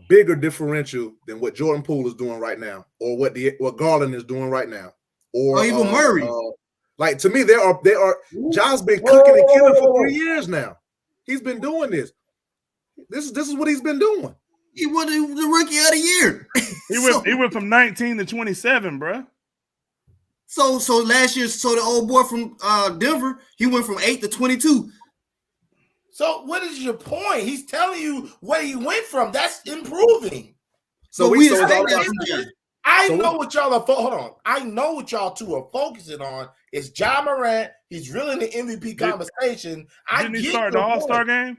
B: bigger differential than what Jordan Poole is doing right now, or what Garland is doing right now, or
C: even Murray.
B: Like, to me, Ja's been cooking and killing for 3 years now. He's been doing this. This is what he's been doing.
C: He was the rookie of the year.
A: He went from 19 to 27, bro.
C: So last year, the old boy from Denver, he went from 8 to 22.
D: So what is your point? He's telling you where he went from. That's improving. I know what y'all are. Hold on. I know what y'all two are focusing on. It's Ja Morant. He's really in the MVP conversation.
A: Didn't he start the All-Star game?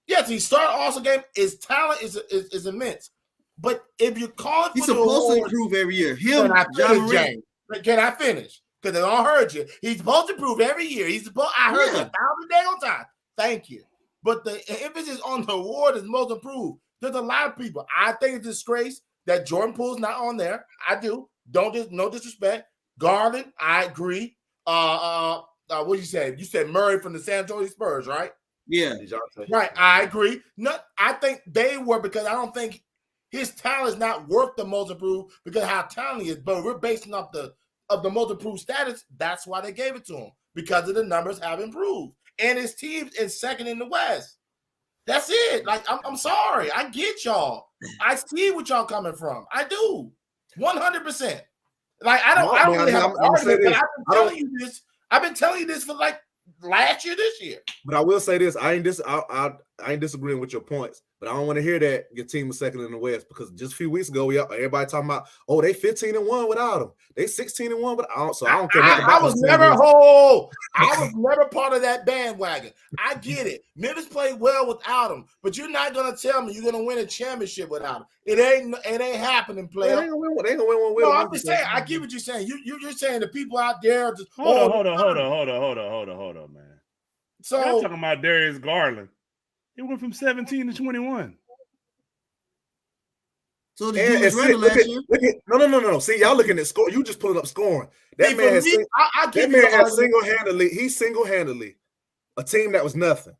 D: Yes, he started All-Star game. His talent is immense. But if you're calling for
C: he's supposed to improve every year. Ja Morant.
D: Can I finish? Because they all heard you. He's supposed to improve every year. I heard you 1,000 days on time. Thank you. But the emphasis on the award is most improved. There's a lot of people. I think it's a disgrace that Jordan Poole's not on there. I do. No disrespect. Garland, I agree. What did you say? You said Murray from the San Antonio Spurs, right?
C: Yeah.
D: Right. I agree. No, I think they were, because I don't think his talent is not worth the most improved because of how talented he is. But we're basing off the most improved status. That's why they gave it to him, because of the numbers have improved. And his team's in second in the West. That's it. Like, I'm sorry. I get y'all. I see what y'all coming from. I do. 100%. Like, I don't really have an argument, but I've been telling you this for like last year, this year.
B: But I will say this: I ain't disagreeing with your points, but I don't want to hear that your team was second in the West, because just a few weeks ago, everybody talking about, oh, they 15-1 without him, they 16-1 without him. So I don't care.
D: I was never part of that bandwagon. I get it. Memphis played well without him, but you're not gonna tell me you're gonna win a championship without him. It ain't happening, player.
B: They ain't gonna win one.
D: No, I'm just saying. I get what you're saying. You're saying the people out there are just
A: hold on, man. So I'm talking about Darius Garland. He went from 17 to 21.
C: So no.
B: See, y'all looking at score. You just pulling up scoring. That man has single-handedly a team that was nothing.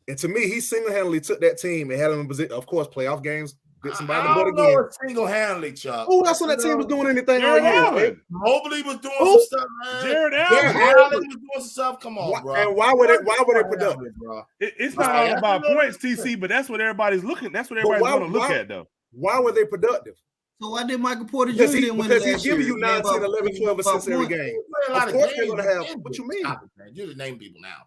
B: And to me, he single-handedly took that team and had them in position. Of course, playoff games.
D: I don't know single-handedly, Chuck.
B: Who else on that team was doing anything all year?
D: Mobley was doing some stuff, man.
A: Jared
D: Allen was doing some stuff. Come on, bro.
B: And why were they productive,
A: bro? It's not all about points, TC, but that's what everybody's looking. That's what everybody's going to look at, though.
B: Why were they productive?
C: So why did Michael Porter Jr.
B: Because,
C: didn't win
B: because he's
C: last
B: giving
C: year?
B: you 9, 10, 11, 12 assists every game. Of course they're going to have. What you mean?
D: You just name people now.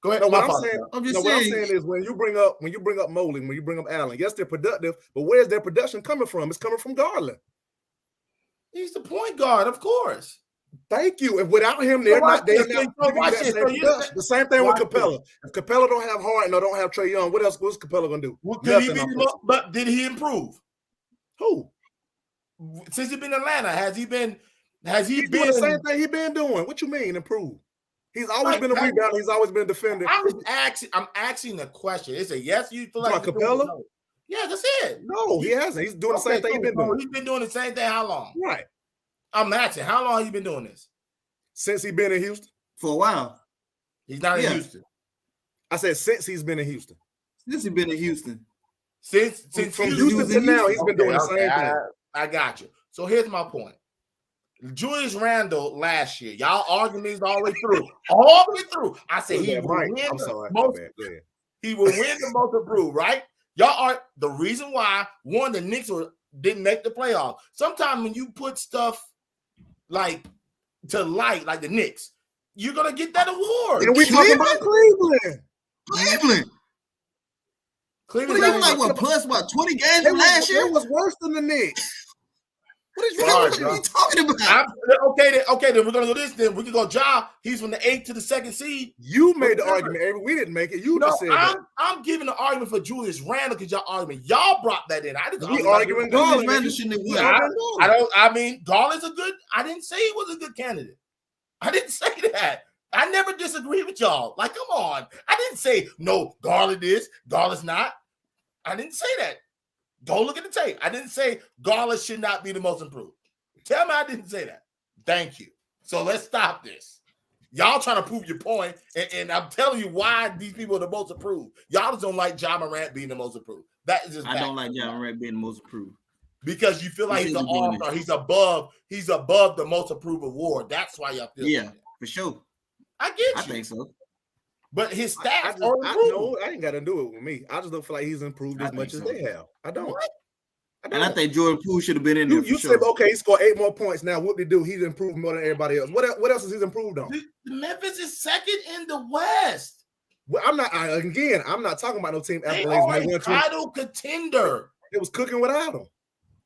D: Go ahead.
B: No,
D: My
B: what
D: fault,
B: I'm
D: sir.
B: saying, what I'm saying is when you bring up Mobley, when you bring up Allen, yes, they're productive, but where's their production coming from? It's coming from Garland.
D: He's the point guard, of course.
B: Thank you. And without him, they're not. The same thing with Capella. If Capella don't have Harden or don't have Trae Young, what's Capella gonna do?
D: But did he improve?
B: Who?
D: Since he's been in Atlanta, has he been
B: doing the same thing he's been doing? What you mean improve? He's always been a rebounder. He's always been a defender.
D: I'm asking a question. It's a yes. You feel like
B: Capella?
D: No. Yeah, that's it.
B: No, he hasn't. He's doing the same thing he's been doing.
D: He's been doing the same thing. How long?
B: Right.
D: I'm asking. How long have you been doing this?
B: Since he's been in Houston.
C: For a while.
D: He's not in Houston.
B: I said since he's been in Houston.
C: Since he's been in Houston.
D: Since
B: from Houston to now, he's been doing the same thing.
D: I got you. So here's my point. Julius Randle last year, y'all arguments all the way through. All the way through. I said he will win he will win the most improved, right? Y'all are the reason why the Knicks didn't make the playoffs. Sometimes when you put stuff like to light, like the Knicks, you're gonna get that award.
B: And we talking about Cleveland.
C: Cleveland like what plus 20 games last year?
B: It was worse than the Knicks.
C: What is wrong with you? What are you talking about?
D: Okay, then we're gonna go this. Then we can go Ja. He's from the 8th to the 2nd seed.
B: You made the argument, Avery. We didn't make it. You just said that.
D: I'm giving the argument for Julius Randle because y'all arguing. Y'all brought that in. I didn't.
B: We arguing Garland.
D: I mean, Garland's a good. I didn't say he was a good candidate. I didn't say that. I never disagree with y'all. Like, come on. I didn't say no. Garland is. Garland's not. I didn't say that. Go look at the tape. I didn't say Garland should not be the most improved. Tell me I didn't say that. Thank you. So let's stop this. Y'all trying to prove your point, and I'm telling you why these people are the most improved. Y'all just don't like Ja Morant being the most improved. That is just
C: I don't like Ja Morant being the most improved.
D: Because you feel like he's an all-star. He's above the most improved award. That's why y'all feel like that.
C: For sure.
D: I get you.
C: I think so.
D: But his stats
B: I ain't got to do it with me. I just don't feel like he's improved as much as they have. I don't.
C: And I think Jordan Poole should have been in there.
B: You said, okay, he scored 8 more points. Now, what did he do? He's improved more than everybody else. What else has he improved on?
D: Memphis is 2nd in the West.
B: Well, I'm not talking about no team
D: They are a title contender.
B: It was cooking without him.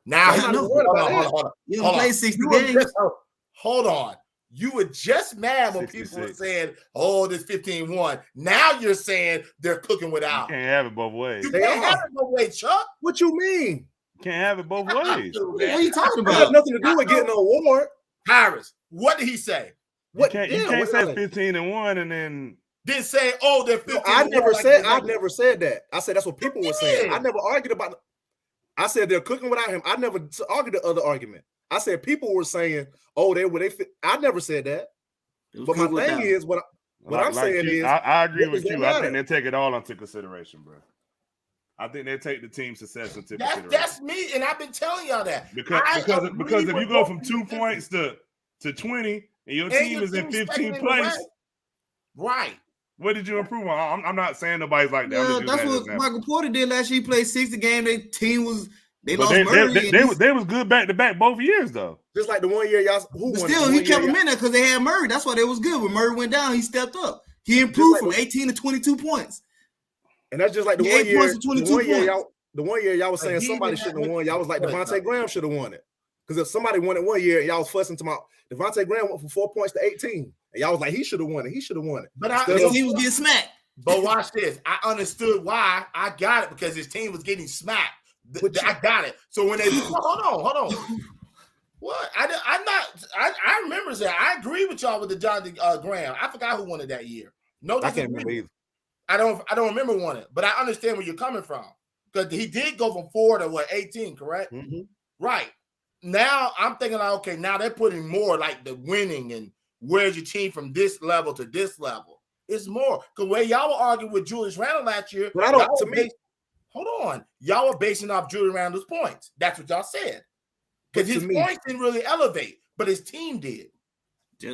D: Now,
C: hold on. Play 60 games.
D: Hold on. You were just mad when 66. People were saying, oh, this 15-1. Now you're saying they're cooking without.
A: You can't have it both ways.
D: You can't have it both ways, Chuck.
B: What you mean?
A: Can't have it both ways.
C: What are you talking about?
B: It has nothing to do with getting an award.
D: Harris, what did he say?
A: You can't say 15-1 and then
D: didn't say, oh, they're 15-1.
B: I never said that. I said that's what people were saying. I never argued about it. I said they're cooking without him. I never argued the other argument. I said people were saying, "Oh, they fit." I never said that. But my thing is, what I'm saying is,
A: I agree with you. I think they take it all into consideration, bro. I think they take the team's success into consideration.
D: That's me, and I've been telling y'all that
A: because if you go from 2 points to 20, and your team is in 15th place,
D: right?
A: What did you improve on? I'm not saying nobody's like that.
C: Yeah, that's what Michael Porter did last year. He played 60 games. Their team was. They lost
A: Murray. They was good back to back both years though.
B: Just like the one year y'all.
C: He kept them in there because they had Murray. That's why they was good. When Murray went down, he stepped up. He improved from 18 to 22 points.
B: And that's just like the 1 year. The 1 year y'all was saying somebody shouldn't have won. Y'all was like Devontae Graham should have won it because if somebody won it 1 year, y'all was fussing to my Devontae Graham went from 4 points to 18, and y'all was like he should have won it. He should have won it.
C: But he was getting smacked.
D: But watch this. I understood why. I got it because his team was getting smacked. I got it. So when they hold on. What? I remember that. I agree with y'all with the John Graham. I forgot who won it that year. No,
B: I can't remember either.
D: I don't remember winning it, but I understand where you're coming from because he did go from 4 to 18, correct?
B: Mm-hmm.
D: Right. Now I'm thinking like, okay, now they're putting more like the winning and where's your team from this level to this level. It's more because where y'all were arguing with Julius Randle last year.
B: But I don't. To me.
D: Hold on. Y'all were basing off Julius Randle's points. That's what y'all said. Because his points didn't really elevate, but his team did.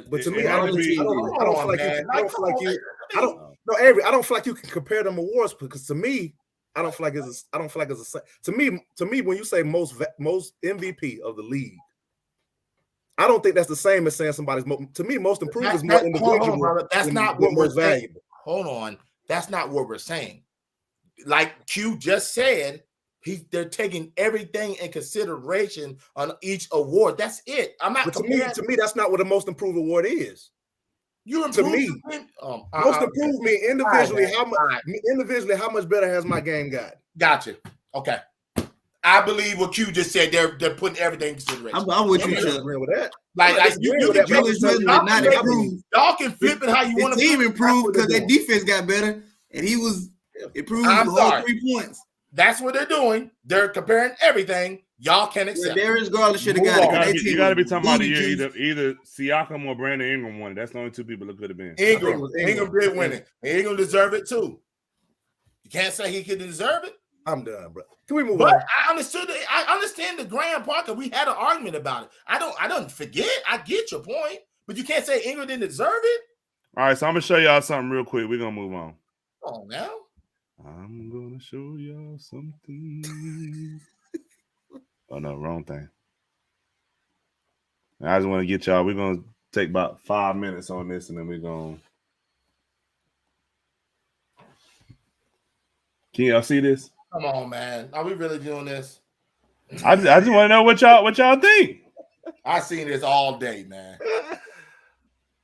B: But to me, I don't feel like you can compare them awards because to me, I don't feel like it's a to me when you say most MVP of the league, I don't think that's the same as saying somebody's to me most improved is more individual.
D: That's not what we're saying. Hold on, that's not what we're saying. Like Q just said, they're taking everything in consideration on each award. That's it. I'm not.
B: But to me, that's not what a most improved award is.
D: You
B: to me, most improved me individually. How much better has my game got?
D: Gotcha. Okay. I believe what Q just said. They're putting everything in consideration.
C: I'm with you, Chuck.
B: With that.
D: Like y'all can flip it how you want to.
C: Team improved because their defense got better, and he was improved all 3 points.
D: That's what they're doing. They're comparing everything. Y'all can't accept.
C: Darius Garland should have got it.
A: You got to be talking about the year either Siakam or Brandon Ingram won it. That's the only two people that could have been.
D: Ingram did win it. Ingram deserved it too. You can't say he could deserve it.
B: I'm done, bro. Can we move on?
D: I understand the Graham Parker. We had an argument about it. I don't forget. I get your point, but you can't say Ingram didn't deserve it.
A: All right, so I'm gonna show y'all something real quick. We're gonna move on.
D: Oh, now
A: I'm gonna show y'all something. Oh no, wrong thing. I just want to get y'all. We're gonna take about 5 minutes on this, and then we're gonna. Can y'all see this?
D: Come on, man. Are we really doing this?
A: I just want to know what y'all think.
D: I seen this all day, man.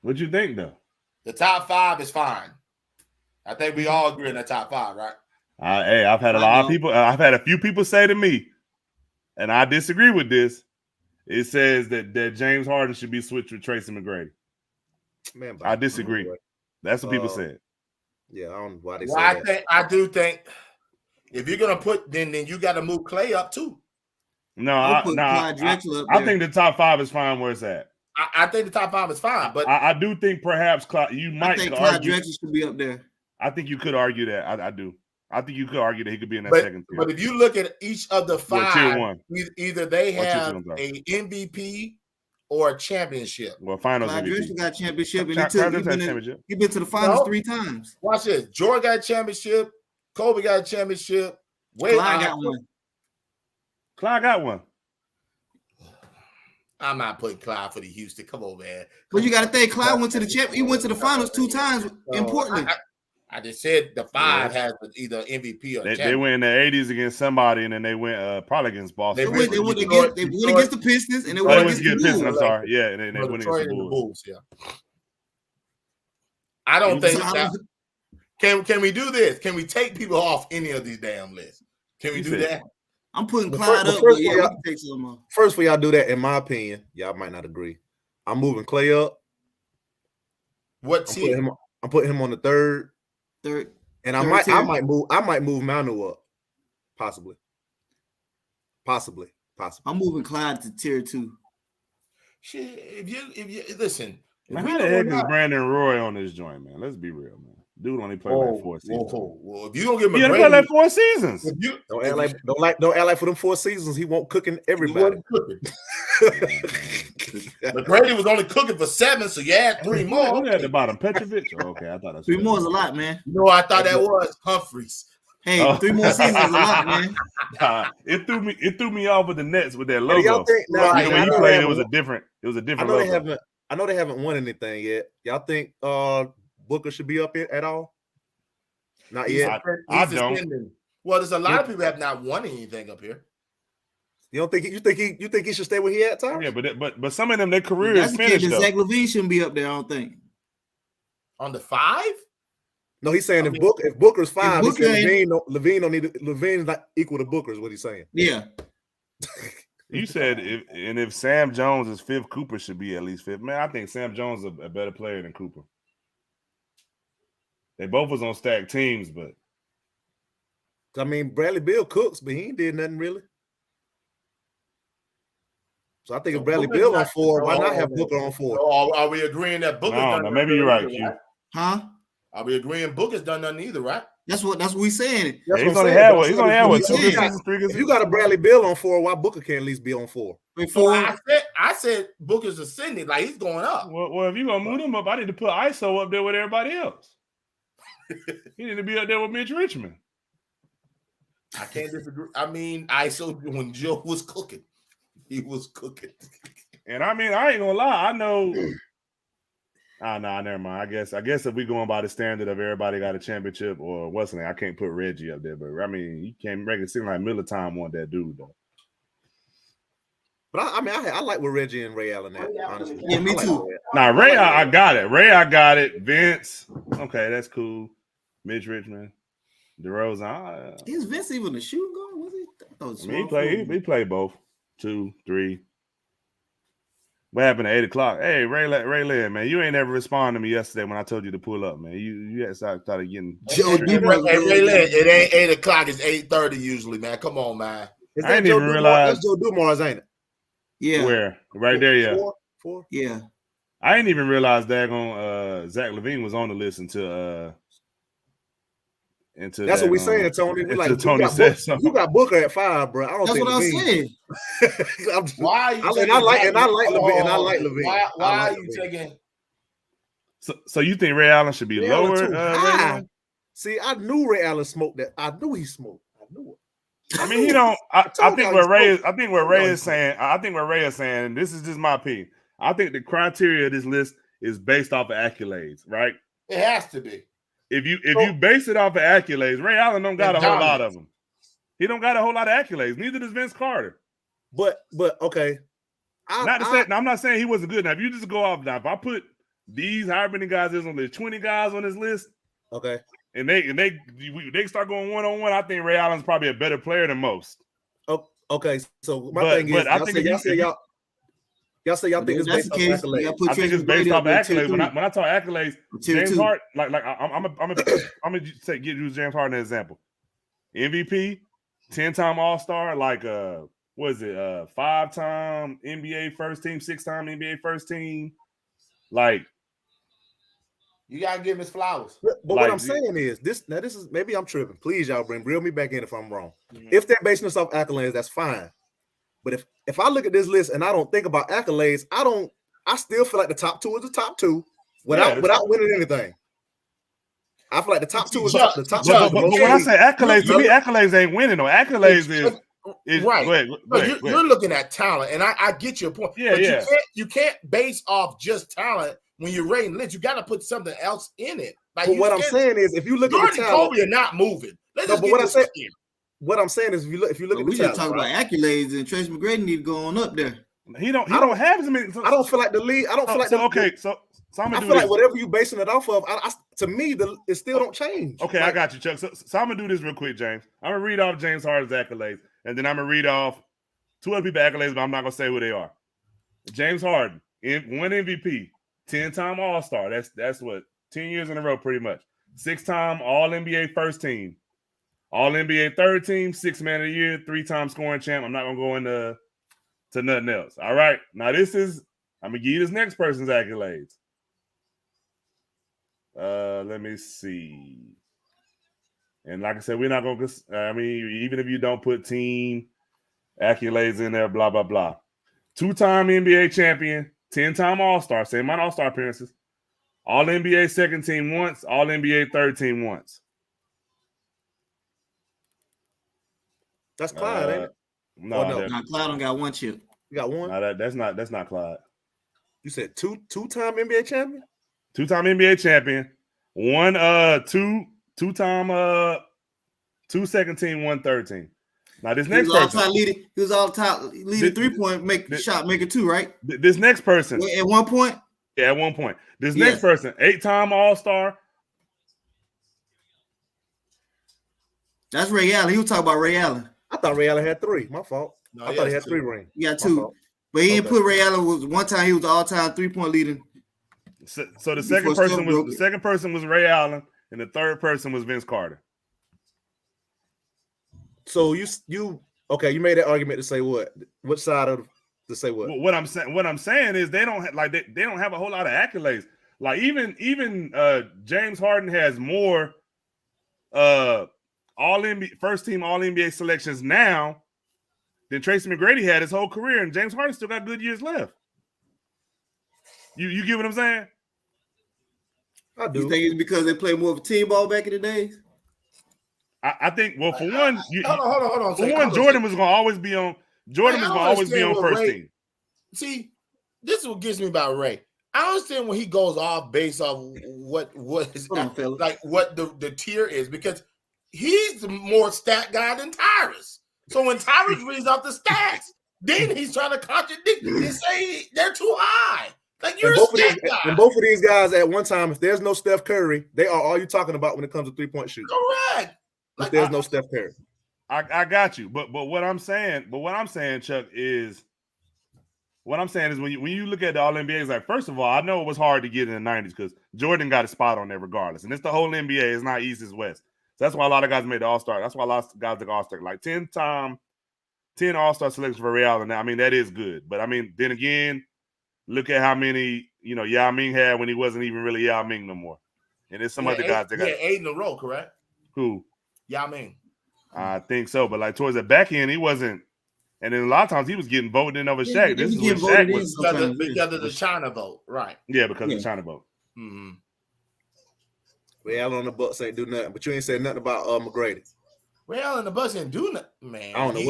A: What you think though?
D: The top 5 is fine. I think we all agree on the top 5, right?
A: Hey, I've had a lot of people. I've had a few people say to me, and I disagree with this. It says that James Harden should be switched with Tracy McGrady.
B: Man,
A: I disagree. That's what people said.
B: Yeah, I don't know why they say that.
D: I do think if you're gonna put, then you got to move Clay up too.
A: No, I think the top 5 is fine where it's at.
D: I think the top 5 is fine, but
A: I do think perhaps Clyde
C: Drexler should be up there.
A: I think you could argue that. I do. I think you could argue that he could be in that second tier.
D: But if you look at each of the 5,
A: tier 1.
D: Either they have a MVP or a championship.
A: Well, finals
C: Clyde
A: MVP.
C: Drexler got championship, and he been to the finals 3 times.
D: Watch this. Jordan got a championship. Kobe got a championship.
C: Clyde got one.
A: Clyde got one.
D: I'm not putting Clyde for the Houston. Come on, man.
C: But you got to think Clyde went to the champ. He went to the finals 2 times in Portland.
D: I just said the 5 has either MVP or
A: they went in the 80s against somebody, and then they went probably against Boston.
C: They went against the Pistons, and they went against the Bulls.
A: I'm sorry. Yeah, and they went against the Bulls.
D: Yeah. I don't think that. Can we do this? Can we take people off any of these damn lists? Can we do that?
C: I'm putting Clyde up. But yeah, we can take some off.
B: First, for y'all do that, in my opinion, y'all might not agree. I'm moving Clay up.
D: What team?
B: I'm putting him on the third, and I might move Manu up, possibly.
C: I'm moving Clyde to tier 2.
D: Shit, if you listen,
A: man, how the heck is Brandon Roy on this joint, man? Let's be real, man. Dude only played like 4 seasons.
D: Well, if you don't give him,
A: he only played like 4 seasons.
B: Don't act like for them 4 seasons he won't cooking everybody.
D: McGrady was only cooking for 7, so you add 3 more.
A: Who at the bottom? Petrovic? Oh, okay, I thought that's
C: 3 more is a lot, man.
D: You know, I thought that was Humphreys.
C: Hey, 3 more seasons is a lot, man.
A: It threw me off with the Nets with their logo.
B: When
A: he played, it was a different logo.
B: I know they haven't won anything yet. Y'all think Booker should be up here at all? Not yet.
A: I don't.
D: Well, there's a lot of people have not won anything up here.
B: You don't think you think he should stay where he at, Tom?
A: Yeah, but some of them their career is finished.
C: Zach LaVine shouldn't be up there. I don't think.
D: On the 5?
B: No, he's saying if Booker's 5, LaVine don't need LaVine's not equal to Booker is what he's saying.
C: Yeah.
A: You said if Sam Jones is 5th, Cooper should be at least 5th. Man, I think Sam Jones is a better player than Cooper. They both was on stacked teams, but
B: I mean Bradley Beal cooks, but he ain't did nothing really. So I think if Bradley Beal on 4, why not have Booker on 4?
D: So are we agreeing that Booker's done nothing?
A: Maybe you're right, Q.
C: Huh?
D: Are we agreeing Booker's done nothing either, right?
C: That's what we saying.
A: He's only had what 2 good seasons, 3 good seasons.
B: If you got a Bradley Beal on 4, why Booker can't at least be on 4?
C: Before
D: I said Booker's ascending, like he's going up.
A: Well, if you're gonna move him up, I need to put ISO up there with everybody else. He need to be up there with Mitch Richmond.
D: I can't disagree. I mean, when Joe was cooking, he was cooking.
A: And I mean, I ain't gonna lie. I know. Nah, never mind. I guess if we going by the standard of everybody got a championship or what's the name, I can't put Reggie up there. But I mean, you can't make it seem like Miller Time want that dude though.
B: But I like what Reggie and Ray Allen at, honestly.
C: Yeah, me too.
A: Nah, Ray, I got it. Ray, I got it. Vince, okay, that's cool. Mitch Richmond, DeRozan.
C: Is Vince even a shooting guard? Was he?
A: He played both. 2, 3. What happened at 8 o'clock? Hey, Ray Lynn, man, you ain't ever responded to me yesterday when I told you to pull up, man. You had started getting.
D: Joe Dumars, it ain't 8 o'clock. It's 8:30 usually, man. Come on, man.
A: I didn't even realize.
B: That's Joe Dumars, ain't it?
C: Yeah.
A: Where? Right there, yeah.
B: 4?
C: Yeah.
A: I didn't even realize that Zach LaVine was on the list until
B: that's what we saying, Tony. We like
A: Tony said something.
B: You got Booker at 5, bro. I don't
C: That's
B: think
C: what
B: LaVine.
C: I said.
D: Why?
B: I like LaVine.
D: Why are you taking?
A: So you think Ray Allen should be
B: Ray
A: lower?
B: Allen See, I knew Ray Allen smoked that. I knew he smoked. I knew it.
A: I mean, he don't. I think what Ray is saying. And this is just my opinion. I think the criteria of this list is based off of accolades, right?
D: It has to be.
A: If you base it off of accolades, Ray Allen don't got a whole lot of them. He don't got a whole lot of accolades. Neither does Vince Carter.
B: But okay.
A: I'm not saying he wasn't good. Now, if you just go off now, if I put these however many guys there's on the 20 guys on this list,
B: okay,
A: and they start going 1-on-1, I think Ray Allen's probably a better player than most.
B: Oh, okay. So my thing is, y'all say y'all think it's based off accolades.
A: I think it's based off accolades. When I talk accolades, James Harden, like I'm gonna say use James Harden as an example. MVP, 10-time All-Star, like what is it? 5-time NBA first team, 6-time NBA first team. Like
D: you gotta give him his flowers.
B: But what I'm saying is this is maybe I'm tripping. Please, y'all reel me back in if I'm wrong. Mm-hmm. If they're basing this off accolades, that's fine. But if I look at this list and I don't think about accolades, I still feel like the top 2 is the top 2 without winning anything. I feel like the top 2 is the top 2.
A: But when I say accolades, to me, accolades ain't winning. No, accolades is
D: right.
A: Go ahead.
D: You're looking at talent, and I get your point.
A: Yeah,
D: but you can't base off just talent when you're rating lists. You got to put something else in it. Like
B: what I'm saying is, if you look at the talent,
D: Kobe are not moving.
B: What I'm saying is, if you look at the talent,
C: we just talk about accolades, and Tracy McGrady need to go on up there.
A: He don't have as many.
B: I don't feel like the league. I don't feel like I feel like whatever you basing it off of, to me, it still don't change.
A: Okay, I got you, Chuck. So I'm gonna do this real quick, James. I'm gonna read off James Harden's accolades, and then I'm gonna read off 2 other people's accolades, but I'm not gonna say who they are. James Harden, 1 MVP, 10-time All-Star. That's what 10 years in a row, pretty much. 6-time All-NBA first team, All-NBA third team, 6th man of the year, 3-time scoring champ. I'm not gonna go into nothing else. All right, now I'm gonna give you this next person's accolades. Let me see. And like I said, we're not going to, I mean, even if you don't put team accolades in there, blah, blah, blah. 2-time NBA champion, 10-time All-Star, same amount of All-Star appearances. All-NBA second team once, All-NBA third team once.
B: That's Clyde, ain't it?
A: No,
C: Clyde don't got 1 chip.
B: You got 1?
A: No, that's not Clyde.
B: You said two-time NBA champion?
A: 2-time NBA champion, 2-time 2 second team, 1 third team. Now this next person,
C: he was all-time leading 3-point shot maker too, right?
A: This next person
C: at one point.
A: Yeah, at one point. This next person, 8-time All-Star.
C: That's Ray Allen. He was talking about Ray Allen.
B: I thought Ray Allen had 3. My fault. No, I thought he had 3 rings.
C: He got 2. But he didn't put Ray Allen. One time he was all-time 3-point leader.
A: So the second person was Ray Allen, and the third person was Vince Carter.
B: So you made that argument to say what? Which side of to say what?
A: What I'm saying is they don't have a whole lot of accolades. Like even James Harden has more all NBA first team All NBA selections now than Tracy McGrady had his whole career, and James Harden still got good years left. You get what I'm saying?
B: I do.
C: You think it's because they played more of a team ball back in the days?
A: I think. Well, for one,
D: hold on.
A: For one, Jordan was going to always be on. Jordan was going to always be on first team.
D: See, this is what gets me about Ray. I understand when he goes off based off what is like what the tier is, because he's the more stat guy than Tyrus. So when Tyrus reads off the stats, then he's trying to contradict and say they're too high. Like you're a stat guy.
B: And both of these guys at one time, if there's no Steph Curry, they are all you're talking about when it comes to 3-point shooting.
D: Correct.
B: If there's no Steph Curry.
A: I got you. But what I'm saying, Chuck, is what I'm saying is when you look at the All NBAs, like, first of all, I know it was hard to get in the 90s because Jordan got a spot on there regardless. And it's the whole NBA. It's not East, it's West. So that's why a lot of guys made the All-Star. That's why a lot of guys took All-Star. Like 10 All-Star selections for Ray Allen. I mean, that is good. But I mean, then again, look at how many, Yao Ming had when he wasn't even really Yao Ming no more. And there's some other guys that got
D: 8 in a row, correct?
A: Who?
D: Yao Ming.
A: I think so. But like towards the back end, he wasn't. And then a lot of times he was getting voted in over Shaq. This is what Shaq was
D: because of the China vote, right?
A: Yeah, because of the China vote.
D: Mm-hmm.
B: Ray Allen on the Bucks ain't do nothing, but you ain't said nothing about McGrady.
D: Ray Allen the Bucks ain't do nothing, man.
B: I don't know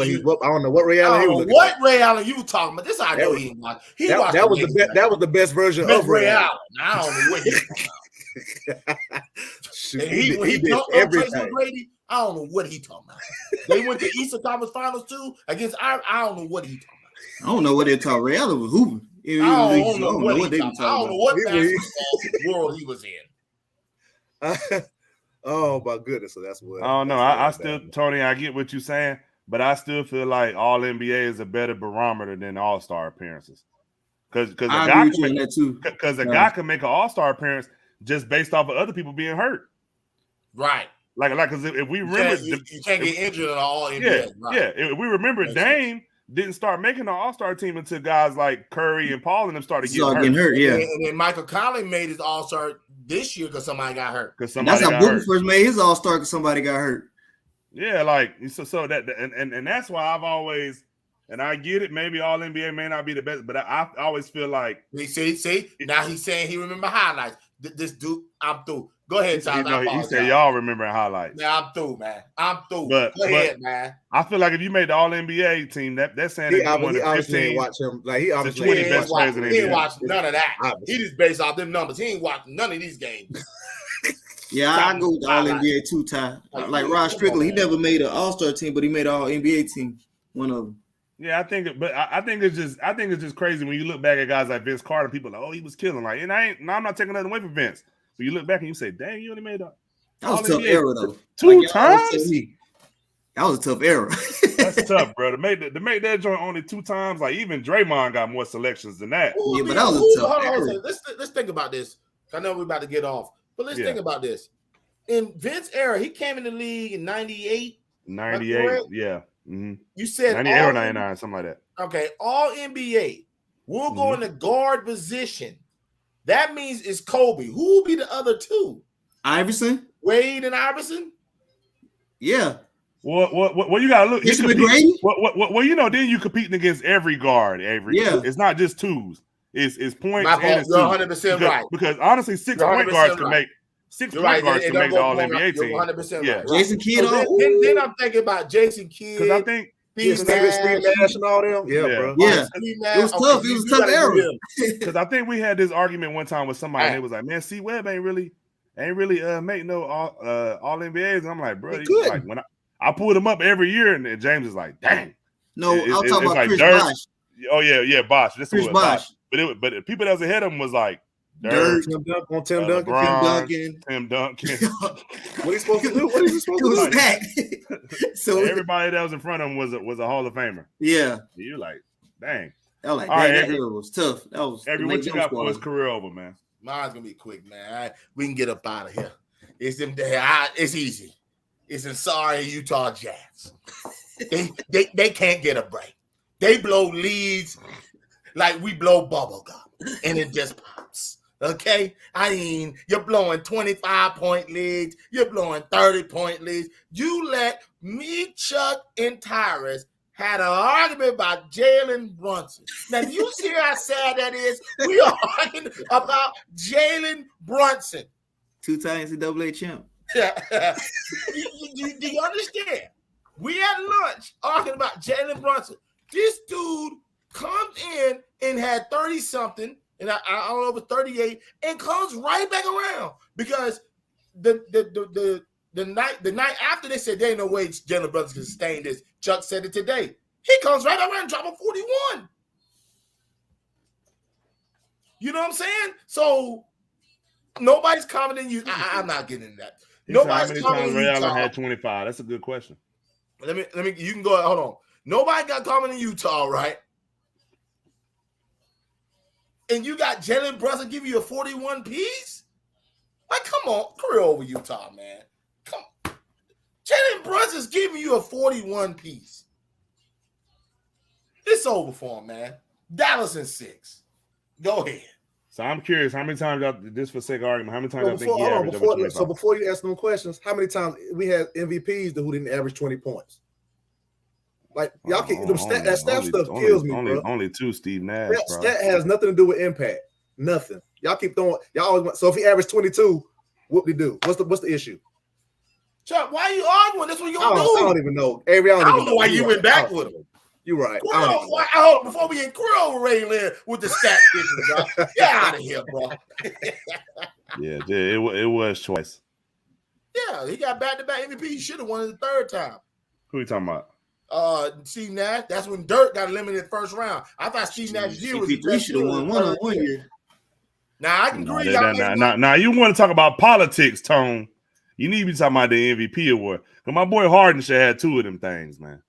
B: what Ray Allen.
D: I don't know what Ray Allen you talking about. This I know he ain't watch.
B: That was the best version of Ray Allen.
D: I don't know what he talking about.
B: Shoot,
D: he did everything. McGrady, I don't know what he talking about. They went to Eastern Conference Finals too against I don't know what he talking about.
C: I don't know what they talking. Ray Allen was hooping.
D: I don't know what they talking about. I don't know what basketball world he was in.
B: Oh my goodness! So that's what.
A: I don't know. I still, Tony, I get what you're saying, but I still feel like All NBA is a better barometer than All-Star appearances. Because a guy can make an All-Star appearance just based off of other people being hurt.
D: Right.
A: Like, because if we remember,
D: you can't get injured at all.
A: If we remember, Dame didn't start making the All-Star team until guys like Curry and Paul and them started getting hurt.
C: Yeah,
D: and then Michael Conley made his All-Star this year because somebody got hurt.
C: That's how Booker first made his All-Star because somebody got hurt.
A: Yeah, like so that and that's why I've always, and I get it. Maybe All NBA may not be the best, but I always feel like
D: see now he's saying he remember highlights. This dude, I'm through. Go ahead, Tyler.
A: He said y'all remembering highlights.
D: Yeah, I'm through, man. I'm through.
A: Go
D: ahead, man.
A: I feel like if you made the All NBA team, that's saying
B: he obviously watch him. Like he obviously
A: best players in the NBA.
D: He ain't watched none of that. Obviously. He just based off them numbers. He ain't watched none of these games.
C: Yeah, I go with the All NBA too, Ty. Like Rod Strickland, he never made an All-Star team, but he made an All NBA team. One of them.
A: Yeah, I think it's just crazy when you look back at guys like Vince Carter. People are like, oh, he was killing. Like, and I'm not taking nothing away from Vince. But you look back and you say, dang, you only made a
C: that was a tough era though.
A: Two times.
C: That was a tough era.
A: That's tough, bro. To make that joint only 2 times, like even Draymond got more selections than that.
C: Yeah, but that was a tough era.
D: Let's think about this. I know we're about to get off, but let's think about this. In Vince's era, he came in the league in 98.
A: 98, yeah. Mm-hmm.
D: You said
A: 98 or 99, something like that.
D: Okay, All NBA. We'll go in the guard position. That means it's Kobe. Who will be the other 2?
C: Iverson,
D: Wade, and Iverson.
C: Yeah.
A: Well, you gotta look.
C: McGrady.
A: Then you competing against every guard.
C: Yeah.
A: It's not just twos. It's points.
D: You're 100% right.
A: Because honestly, 6 point guards can make 6 point guards can make the All NBA team.
D: 100%
A: yeah.
D: right.
C: Jason Kidd.
D: Then I'm thinking about Jason Kidd.
A: Because I think
B: Steve Nash and all them. Yeah, bro.
C: Yeah. It was tough. It was a tough era.
A: Because I think we had this argument one time with somebody, and it was like, man, C Webb ain't really make no all NBAs. And I'm like, bro, like when I pulled him up every year, and James is like, dang.
C: No, I'll talk about
A: like
C: Chris
A: Dirk.
C: Bosh.
A: Oh yeah, Bosh. This
C: Chris
A: was
C: Bosh.
A: But the people that was ahead of him was like
C: Dirk,
B: Tim Duncan.
A: Tim Duncan.
B: What he supposed to do? What is he supposed to do?
C: That?
A: So everybody that was in front of him was a Hall of Famer.
C: Yeah.
A: You're like, dang.
C: I was like, that era was tough. That was
A: what you got for his career over, man?
D: Mine's gonna be quick, man. We can get up out of here. It's easy. It's in sorry Utah Jazz. They can't get a break. They blow leads like we blow bubble gum, and it just pops. Okay, I mean, you're blowing 25-point leads, you're blowing 30-point leads. You let me, Chuck, and Tyrus had an argument about Jalen Brunson. Now, you see how sad that is? We are arguing about Jalen Brunson.
C: 2-time NCAA champ.
D: Do you understand? We had lunch talking about Jalen Brunson. This dude comes in and had 30-something, and I don't know, over 38, and comes right back around because the night after they said there ain't no way Jalen Brunson can sustain this. Chuck said it today. He comes right around and dropping 41. You know what I'm saying? So nobody's commenting you. I'm not getting into that. Nobody's commenting
A: Ray Allen
D: Utah.
A: had 25. That's a good question.
D: Let me. You can go. Hold on. Nobody got commenting Utah, right? And you got Jalen Brunson give you a 41 piece? Like, come on, career over Utah, man. Come on. Jalen Brunson's giving you a 41 piece. It's over for him, man. Dallas in 6. Go ahead.
A: So I'm curious, how many times y'all, this for sake of argument, how many times y'all think he averaged over 25?
B: So before you ask them questions, how many times we had MVPs who didn't average 20 points? Like, y'all can't, that staff stuff kills me, bro.
A: Only 2 Steve Nash, bro.
B: That has nothing to do with impact. Nothing. Y'all keep throwing, y'all always want, so if he averaged 22, what do he do? What's the issue?
D: Chuck, why are you arguing? That's what you're doing.
B: I don't even know. Avery, I don't
D: know why you went back with him.
B: You're right.
D: Before we get Krill Ray Lynn with the stat picture, bro. Get out of here, bro.
A: Yeah, it was twice.
D: Yeah, he got back-to-back MVP. He should have won it the third time.
A: Who are you talking about?
D: Steve Nash. That's when Dirk got eliminated first round. I thought Steve Nash's year was
C: CP3 should have won one year.
D: Now I can agree.
A: Now you want to talk about politics, Tone? You need to be talking about the MVP award. Because my boy Harden should have 2 of them things, man.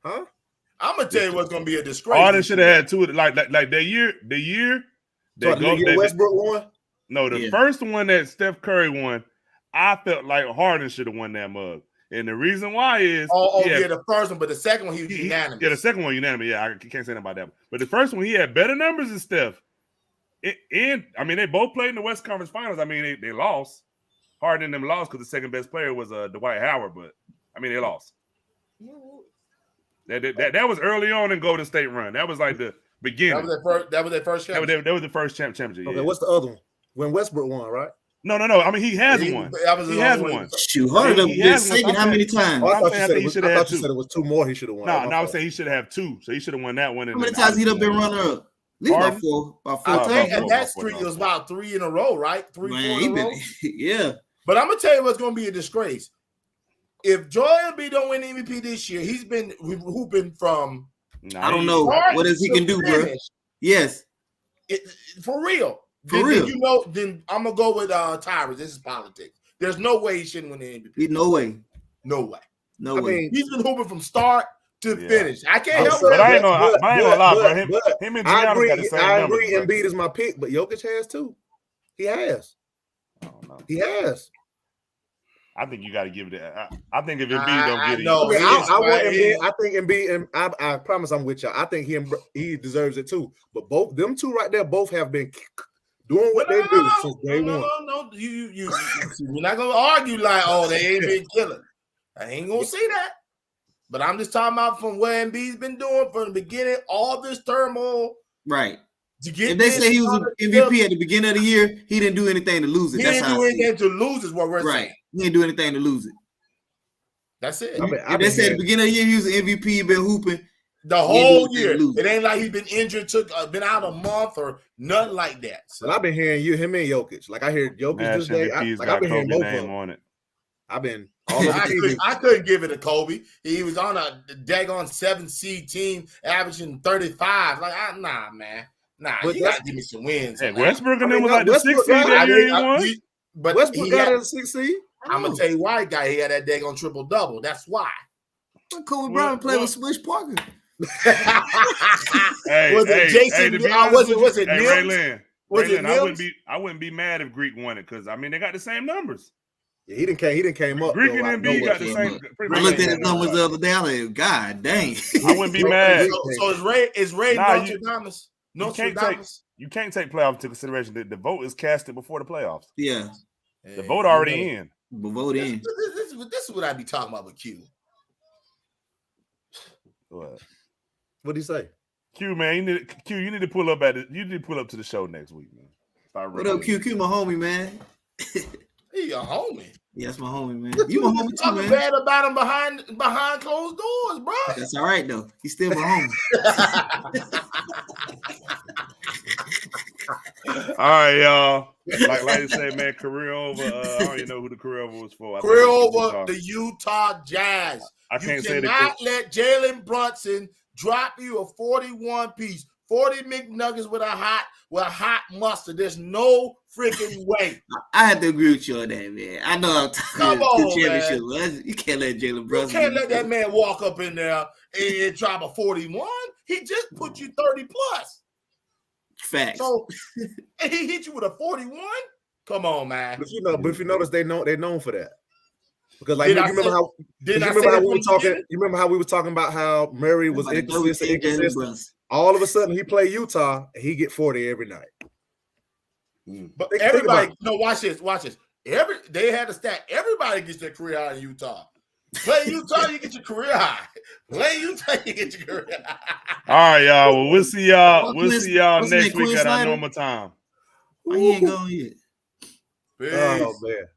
B: Huh?
D: I'm gonna tell you what's gonna be a disgrace.
A: Harden should have had 2 of it. Like the year.
B: Westbrook won.
A: No, the first one that Steph Curry won, I felt like Harden should have won that mug. And the reason why is
D: the first one, but the second one he was unanimous.
A: Yeah, the second one unanimous. Yeah, I can't say nothing about that one. But the first one, he had better numbers than Steph. And I mean, they both played in the West Conference Finals. I mean, they lost. Harden and them lost because the second best player was Dwight Howard. But I mean, they lost. That was early on in Golden State run. That was like the beginning.
D: That was their first championship.
A: That was the first championship.
B: Okay,
A: yeah.
B: What's the other one? When Westbrook won, right?
A: No. I mean, he has one. He has one.
C: Shoot, Harden been saving how many times?
B: I thought you said it was 2 more he should have won.
A: No, I would say he should have 2. So he should have won that one.
C: How many times he done been runner up? At least about 4 times.
D: And that streak was about 3 in a row, right? 4 in a row.
C: Yeah.
D: But I'm gonna tell you what's gonna be a disgrace. If Joel Embiid don't win MVP this year, he's been hooping from.
C: I don't know what else he can do, bro. Yes,
D: for real. Then I'm gonna go with Tyrese. This is politics. There's no way he shouldn't win the MVP.
C: No way.
D: No way.
C: No way.
D: He's been hooping from start to finish. I can't help it.
A: But I ain't gonna lie, bro. Him and Giannis got the same
B: I
A: numbers,
B: agree. Embiid is my pick, but Jokic has too. He has.
A: I don't know.
B: He has.
A: I think you got to give it. I think if Embiid don't get it,
B: I want Embiid. I think Embiid, and I promise I'm with y'all. I think he deserves it too. But both them two right there, both have been doing what they do since day one.
D: No, you're not gonna argue like, oh, they ain't been killing. I ain't gonna say that. But I'm just talking about from what Embiid's been doing from the beginning, all this turmoil.
C: Right. If they say he was an MVP at the beginning of the year, he didn't do anything to lose it.
D: He didn't do anything to lose is what we're saying.
C: He didn't do anything to lose it.
D: That's it.
C: If they said at the beginning of the year he was an MVP, he been hooping
D: the whole year. It ain't like he's been injured, been out a month or nothing like that.
B: So I've been hearing him and Jokic. Like I heard Jokic this day. I've been hearing both of them on it. I've been.
D: I couldn't give it to Kobe. He was on a daggone 7-seed team, averaging 35. Like, nah, man. Nah, but you got to give me some wins.
A: Hey, Westbrook and them was like the 6th seed that year he won.
B: But Westbrook got a 6th seed.
D: I'm gonna tell you why he had that daggone triple double. That's why.
C: Kobe Bryant played with Swish Parker.
D: Was it Jason? Was it
A: Ray Lynn? I wouldn't be mad if Greek won it because I mean they got the same numbers.
B: Yeah, he didn't came up.
A: Greek and Embiid got the same.
C: I looked at his numbers the other day. I was like, God dang.
A: I wouldn't be mad.
D: So is Ray Nostradamus?
A: You can't take playoffs into consideration. The vote is casted before the playoffs.
C: Yeah.
A: The vote already in.
C: The vote in.
D: This is what I be talking about with Q.
A: What
B: did he say?
A: Q, man, you need to pull up to the show next week, man.
C: What up, Q? Q, my homie, man.
D: your homie.
C: Yeah, that's my homie, man.
D: What
C: You my homie too,
D: talking
C: man.
D: bad about him behind closed doors, bro.
C: That's all right though. He's still my homie.
A: All right, y'all. Like I say, man, career over. I don't even know who the career over was for.
D: Career over the Utah Jazz.
A: I can't say
D: you cannot let Jalen Brunson drop you a 41 piece, 40 McNuggets with a hot mustard. There's no freaking way.
C: I have to agree with you on that, man. I know I'm
D: Come on,
C: championship. Man. You can't let Jalen Brunson.
D: You can't let that man walk up in there and drop a 41. He just put you 30 plus.
C: Facts.
D: So and he hit you with a 41. Come on, man.
B: But if you notice, they're known for that. Because like you remember how we were talking about how Murray was inconsistent. All of a sudden he played Utah and he get 40 every night.
D: But everybody, no, watch this. They had a stat. Everybody gets their career high in Utah. Play Utah, you get your career high. Play Utah, you get your career high.
A: All right, y'all. Well, we'll see y'all. We'll see y'all next week at our normal time.
C: Why he ain't going yet?
D: Peace.
B: Oh man.